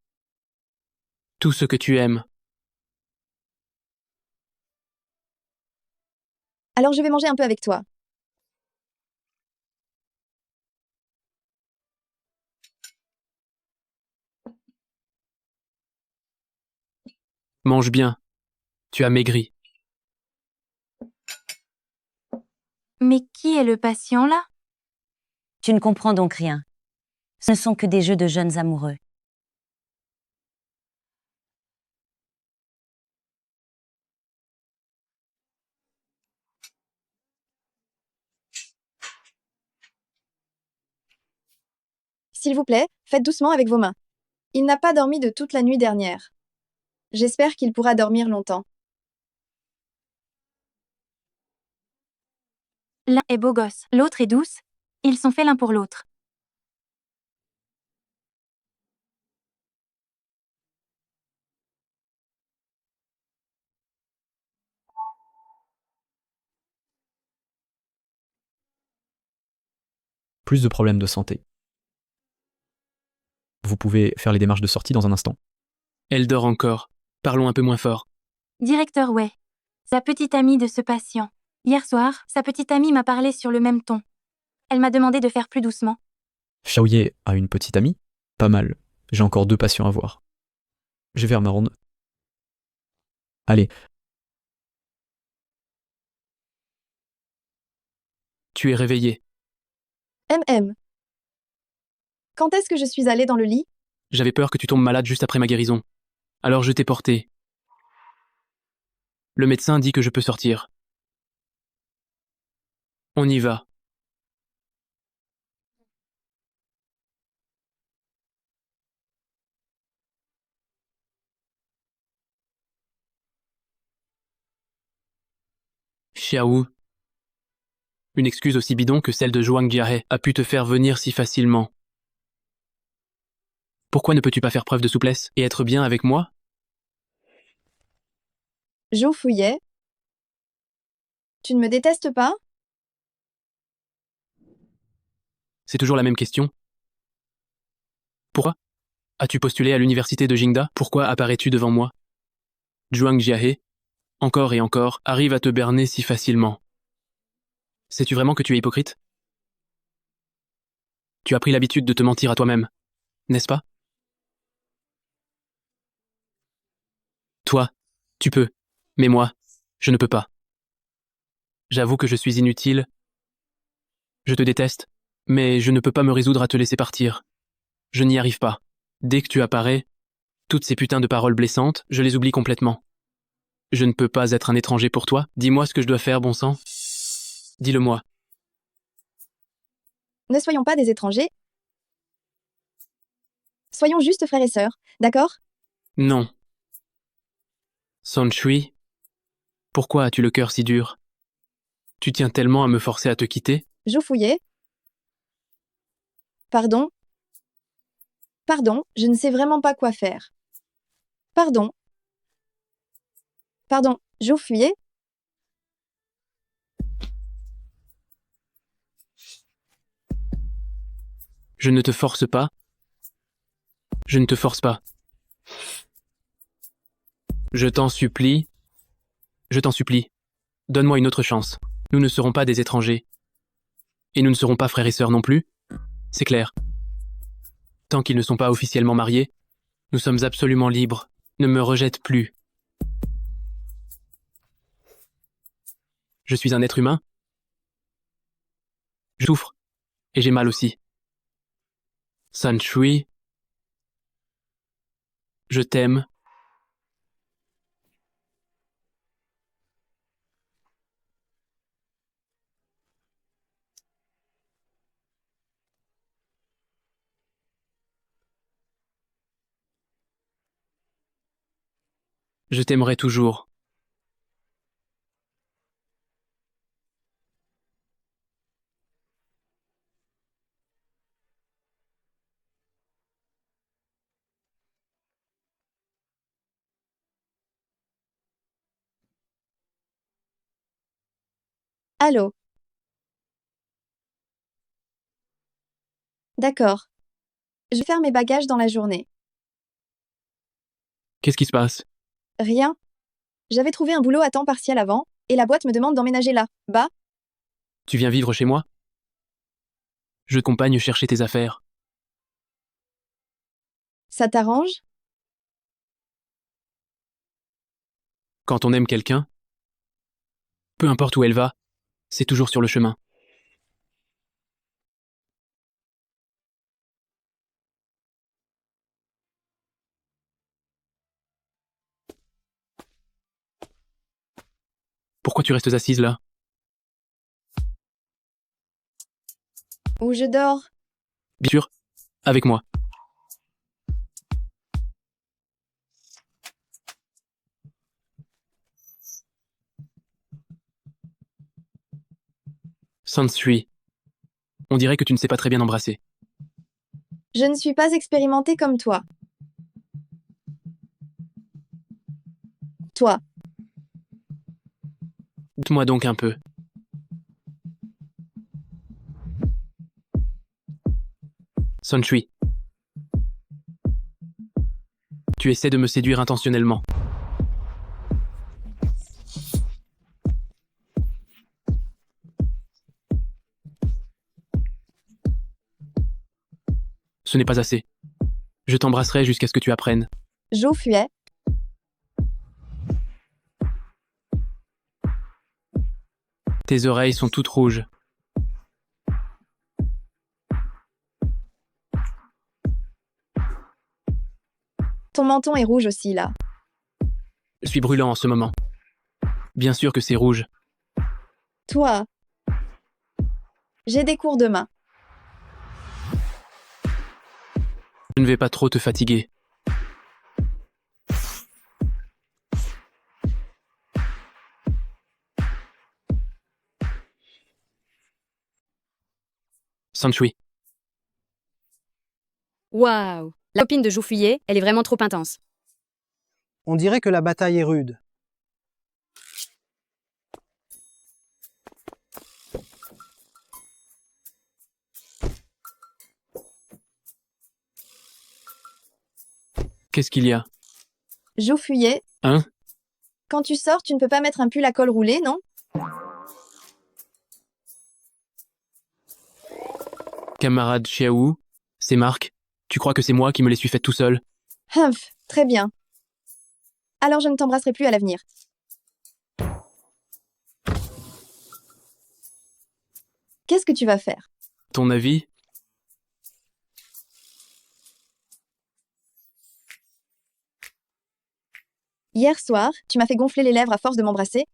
Tout ce que tu aimes. Alors je vais manger un peu avec toi. Mange bien. Tu as maigri. Mais qui est le patient là? Tu ne comprends donc rien. Ce ne sont que des jeux de jeunes amoureux. S'il vous plaît, faites doucement avec vos mains. Il n'a pas dormi de toute la nuit dernière. J'espère qu'il pourra dormir longtemps. L'un est beau gosse, l'autre est douce. Ils sont faits l'un pour l'autre. Plus de problèmes de santé. Vous pouvez faire les démarches de sortie dans un instant. Elle dort encore. Parlons un peu moins fort. Directeur Wei, sa petite amie de ce patient. Hier soir, sa petite amie m'a parlé sur le même ton. Elle m'a demandé de faire plus doucement. Xiaoye a une petite amie? Pas mal. J'ai encore 2 patients à voir. Je vais faire ma ronde. Allez. Tu es réveillé. Quand est-ce que je suis allée dans le lit? J'avais peur que tu tombes malade juste après ma guérison. Alors je t'ai porté. Le médecin dit que je peux sortir. On y va. Xiao. Une excuse aussi bidon que celle de Zhuang Jiahe a pu te faire venir si facilement. Pourquoi ne peux-tu pas faire preuve de souplesse et être bien avec moi? Zhou Fuyé. Tu ne me détestes pas? C'est toujours la même question. Pourquoi as-tu postulé à l'université de Jingda? Pourquoi apparais-tu devant moi? Zhuang Jiahe, encore et encore, arrive à te berner si facilement. Sais-tu vraiment que tu es hypocrite? Tu as pris l'habitude de te mentir à toi-même, n'est-ce pas? Toi, tu peux, mais moi, je ne peux pas. J'avoue que je suis inutile. Je te déteste, mais je ne peux pas me résoudre à te laisser partir. Je n'y arrive pas. Dès que tu apparais, toutes ces putains de paroles blessantes, je les oublie complètement. Je ne peux pas être un étranger pour toi. Dis-moi ce que je dois faire, bon sang. Dis-le-moi. Ne soyons pas des étrangers. Soyons juste frères et sœurs, d'accord? Non. San Shui, pourquoi as-tu le cœur si dur? Tu tiens tellement à me forcer à te quitter? Zhou Fuyé. Pardon? Pardon, je ne sais vraiment pas quoi faire. Pardon. Pardon, Zhou Fuyé? Je ne te force pas. Je ne te force pas. Je t'en supplie. Je t'en supplie. Donne-moi une autre chance. Nous ne serons pas des étrangers. Et nous ne serons pas frères et sœurs non plus. C'est clair. Tant qu'ils ne sont pas officiellement mariés, nous sommes absolument libres. Ne me rejette plus. Je suis un être humain. Je souffre. Et j'ai mal aussi. San Shui. Je t'aime. Je t'aimerai toujours. Allô? D'accord. Je vais faire mes bagages dans la journée. Qu'est-ce qui se passe? Rien. J'avais trouvé un boulot à temps partiel avant, et la boîte me demande d'emménager là, bas. Tu viens vivre chez moi? Je t'accompagne chercher tes affaires. Ça t'arrange? Quand on aime quelqu'un, peu importe où elle va, c'est toujours sur le chemin. Pourquoi tu restes assise là? Où je dors? Bien sûr, avec moi. Sansui. On dirait que tu ne sais pas très bien embrasser. Je ne suis pas expérimentée comme toi. Toi, Goûte-moi donc un peu. Sansui. Tu essaies de me séduire intentionnellement. Ce n'est pas assez. Je t'embrasserai jusqu'à ce que tu apprennes. Jo Fuet, Tes oreilles sont toutes rouges. ton menton est rouge aussi là. Je suis brûlant en ce moment. Bien sûr que c'est rouge. Toi, j'ai des cours demain. Je ne vais pas trop te fatiguer. Sansui. Waouh! La copine de Joufuyer, elle est vraiment trop intense. On dirait que la bataille est rude. Qu'est-ce qu'il y a? Jo Fuyer, Hein? quand tu sors, tu ne peux pas mettre un pull à col roulé, non? Camarade Chiaou, c'est Marc. Tu crois que c'est moi qui me les suis faites tout seul? Humph, très bien. Alors je ne t'embrasserai plus à l'avenir. Qu'est-ce que tu vas faire? Ton avis? Hier soir, tu m'as fait gonfler les lèvres à force de m'embrasser,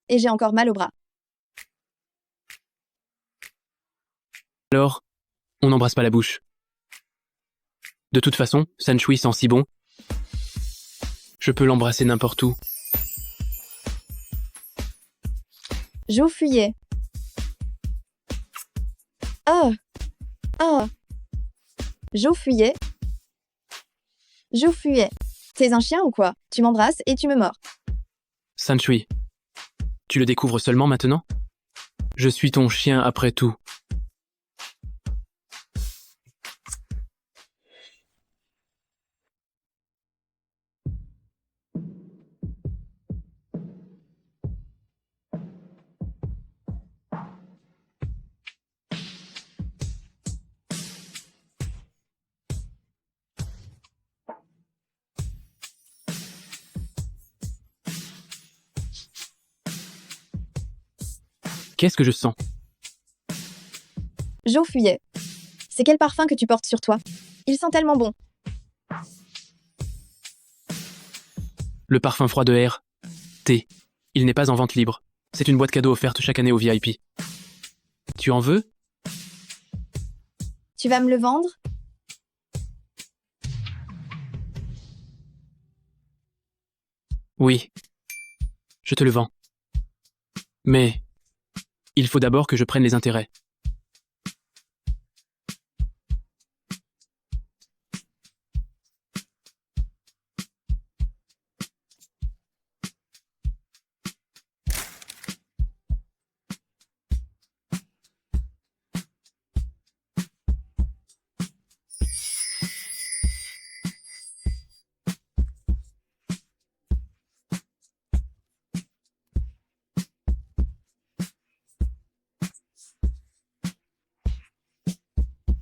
et j'ai encore mal au bras. Alors, on n'embrasse pas la bouche. De toute façon, Sansui sent si bon. Je peux l'embrasser n'importe où. Jo Fuyer. Oh. Oh. Jo Fuyer. Jo Fuyer. T'es un chien ou quoi? Tu m'embrasses et tu me mords. Sansui. Tu le découvres seulement maintenant? Je suis ton chien après tout. Qu'est-ce que je sens? Jo Fuyer. C'est quel parfum que tu portes sur toi? Il sent tellement bon. Le parfum froid de R. T. Il n'est pas en vente libre. C'est une boîte cadeau offerte chaque année aux VIP. Tu en veux? Tu vas me le vendre? Oui. Je te le vends. Mais il faut d'abord que je prenne les intérêts.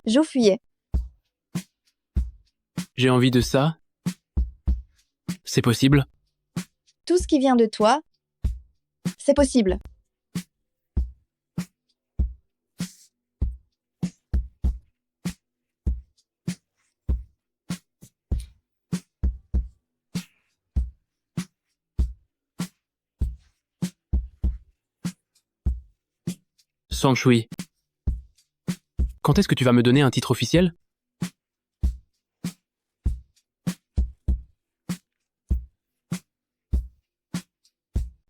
Jo Fuyer. J'ai envie de ça. C'est possible? Tout ce qui vient de toi, c'est possible. Sansui. Quand est-ce que tu vas me donner un titre officiel?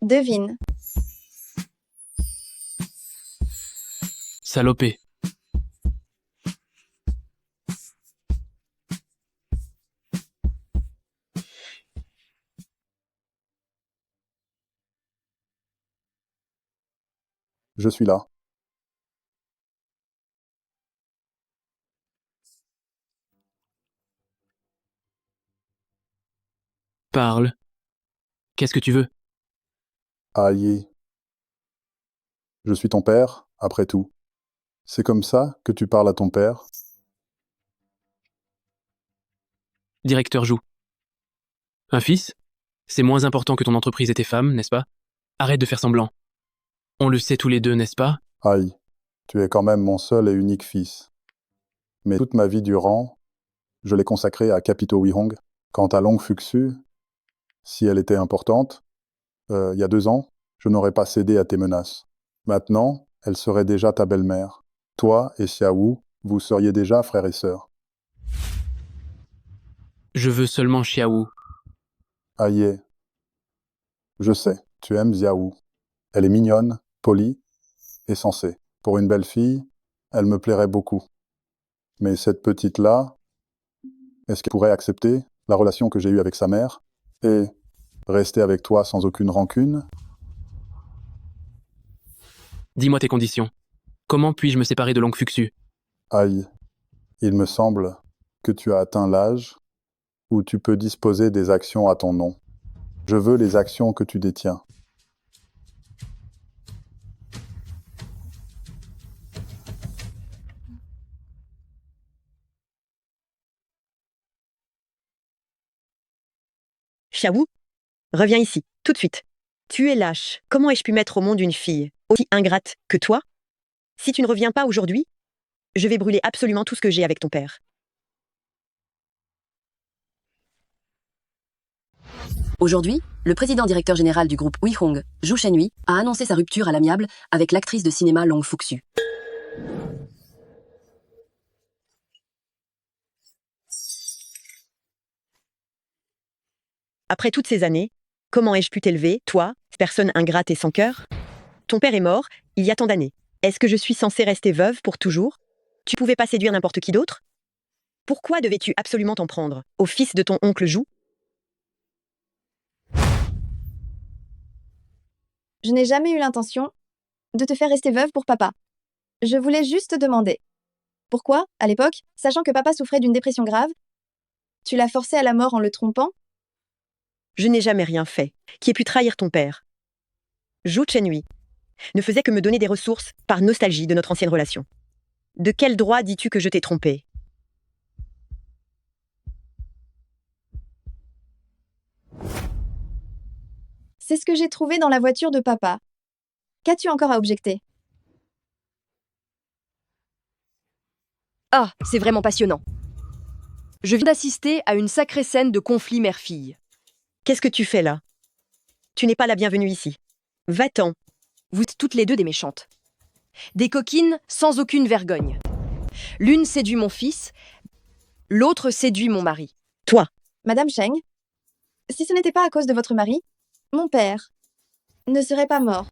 Devine. Salopé. Je suis là. Parle. Qu'est-ce que tu veux? Aïe. Je suis ton père, après tout. C'est comme ça que tu parles à ton père? Directeur Jou. Un fils? C'est moins important que ton entreprise et tes femmes, n'est-ce pas? Arrête de faire semblant. On le sait tous les deux, n'est-ce pas? Aïe. Tu es quand même mon seul et unique fils. Mais toute ma vie durant, je l'ai consacrée à Capito Wihong. Quant à Long Fuxu, si elle était importante, il y a 2 ans, je n'aurais pas cédé à tes menaces. Maintenant, elle serait déjà ta belle-mère. Toi et Xiaowu, vous seriez déjà frères et sœurs. Je veux seulement Xiaowu. Aïe. Je sais, tu aimes Xiaowu. Elle est mignonne, polie et sensée. Pour une belle fille, elle me plairait beaucoup. Mais cette petite-là, est-ce qu'elle pourrait accepter la relation que j'ai eue avec sa mère et rester avec toi sans aucune rancune? Dis-moi tes conditions. Comment puis-je me séparer de Long Fuxu? Aïe. Il me semble que tu as atteint l'âge où tu peux disposer des actions à ton nom. Je veux les actions que tu détiens. Xiaowu, reviens ici, tout de suite. Tu es lâche. Comment ai-je pu mettre au monde une fille aussi ingrate que toi? Si tu ne reviens pas aujourd'hui, je vais brûler absolument tout ce que j'ai avec ton père. Aujourd'hui, le président directeur général du groupe Wihong, Zhu Shenhui, a annoncé sa rupture à l'amiable avec l'actrice de cinéma Long Fuxu. Après toutes ces années, comment ai-je pu t'élever, toi, personne ingrate et sans cœur? Ton père est mort, il y a tant d'années. Est-ce que je suis censée rester veuve pour toujours? Tu pouvais pas séduire n'importe qui d'autre? Pourquoi devais-tu absolument t'en prendre au fils de ton oncle Zhu? Je n'ai jamais eu l'intention de te faire rester veuve pour papa. Je voulais juste te demander. Pourquoi, à l'époque, sachant que papa souffrait d'une dépression grave, tu l'as forcé à la mort en le trompant? Je n'ai jamais rien fait qui ait pu trahir ton père. Zhu Shenhui ne faisait que me donner des ressources par nostalgie de notre ancienne relation. De quel droit dis-tu que je t'ai trompé? C'est ce que j'ai trouvé dans la voiture de papa. Qu'as-tu encore à objecter? Ah, c'est vraiment passionnant. Je viens d'assister à une sacrée scène de conflit mère-fille. Qu'est-ce que tu fais là? Tu n'es pas la bienvenue ici. Va-t'en. Vous êtes toutes les deux des méchantes. Des coquines sans aucune vergogne. L'une séduit mon fils, l'autre séduit mon mari. Toi. Madame Cheng, si ce n'était pas à cause de votre mari, mon père ne serait pas mort.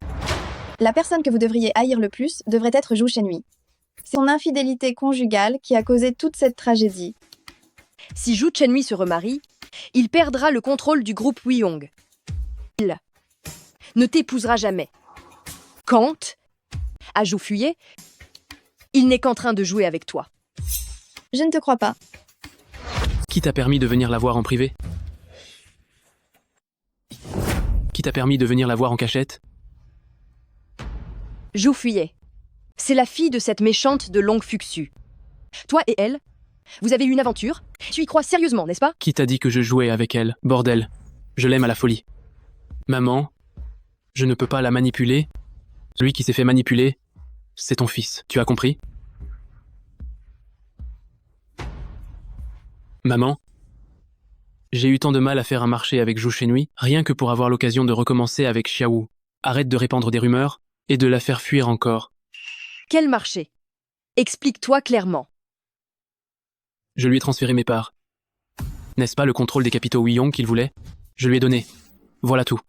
La personne que vous devriez haïr le plus devrait être Zhu Shenhui. C'est son infidélité conjugale qui a causé toute cette tragédie. Si Zhu Shenhui se remarie, il perdra le contrôle du groupe Wihong. Il ne t'épousera jamais. Quant à Zhu Fuye, il n'est qu'en train de jouer avec toi. Je ne te crois pas. Qui t'a permis de venir la voir en privé? Qui t'a permis de venir la voir en cachette? Zhu Fuye. C'est la fille de cette méchante de Long Fuxu. Toi et elle, vous avez eu une aventure? Tu y crois sérieusement, n'est-ce pas? Qui t'a dit que je jouais avec elle? Bordel. Je l'aime à la folie. Maman, je ne peux pas la manipuler. Celui qui s'est fait manipuler, c'est ton fils. Tu as compris? Maman, j'ai eu tant de mal à faire un marché avec Zhu Shenhui, rien que pour avoir l'occasion de recommencer avec Xiaowu. Arrête de répandre des rumeurs et de la faire fuir encore. Quel marché? Explique-toi clairement. Je lui ai transféré mes parts. N'est-ce pas le contrôle des capitaux Wihong qu'il voulait? Je lui ai donné. Voilà tout.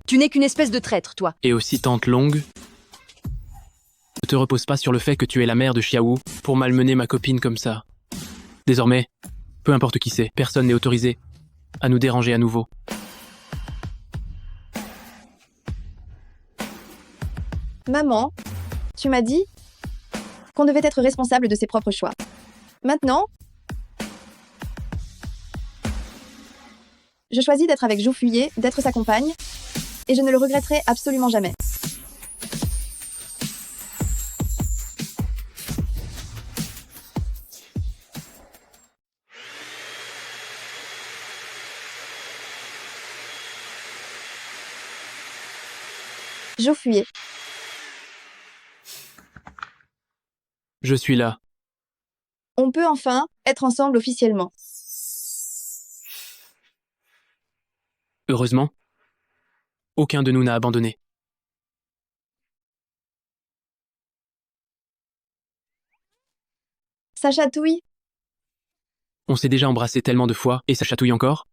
Tu n'es qu'une espèce de traître, toi. Et aussi tante Long. Ne te repose pas sur le fait que tu es la mère de Xiaowu pour malmener ma copine comme ça. Désormais, peu importe qui c'est, personne n'est autorisé à nous déranger à nouveau. Maman, tu m'as dit qu'on devait être responsable de ses propres choix. Maintenant, je choisis d'être avec Zhu Fuye, d'être sa compagne, et je ne le regretterai absolument jamais. Zhu Fuye. Je suis là. On peut enfin être ensemble officiellement. Heureusement, aucun de nous n'a abandonné. Ça chatouille. On s'est déjà embrassé tellement de fois et ça chatouille encore?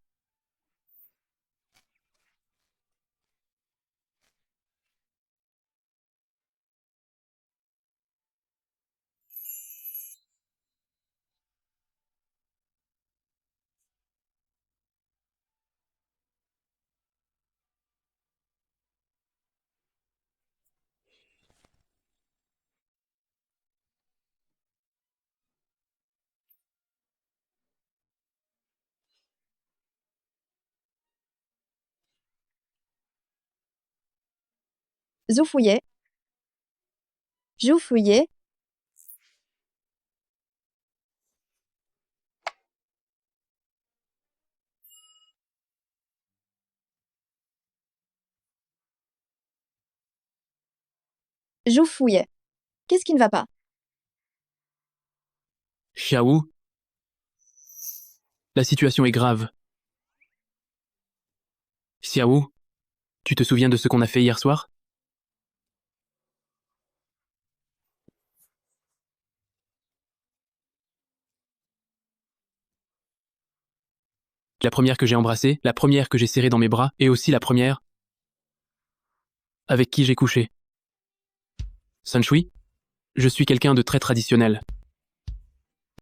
Zhu Fuye. Zhu Fuye. Zhu Fuye. Qu'est-ce qui ne va pas? Xiaowu? La situation est grave. Xiaowu, tu te souviens de ce qu'on a fait hier soir? La première que j'ai embrassée, la première que j'ai serrée dans mes bras, et aussi la première avec qui j'ai couché. Sun Shui, je suis quelqu'un de très traditionnel.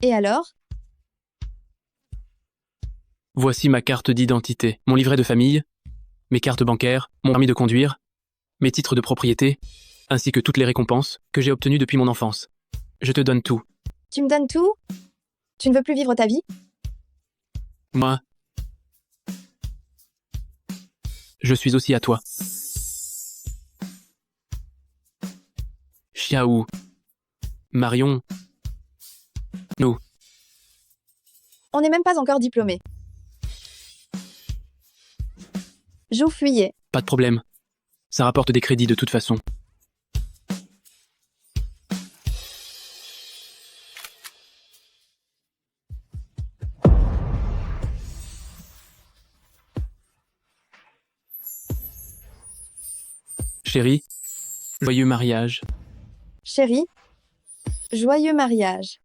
Et alors? Voici ma carte d'identité, mon livret de famille, mes cartes bancaires, mon permis de conduire, mes titres de propriété, ainsi que toutes les récompenses que j'ai obtenues depuis mon enfance. Je te donne tout. Tu me donnes tout? Tu ne veux plus vivre ta vie? Moi, je suis aussi à toi. Xiaowu. Marion. Nous. On n'est même pas encore diplômés. Zhu Fuye. Pas de problème. Ça rapporte des crédits de toute façon. Chérie, joyeux mariage. Chérie, joyeux mariage.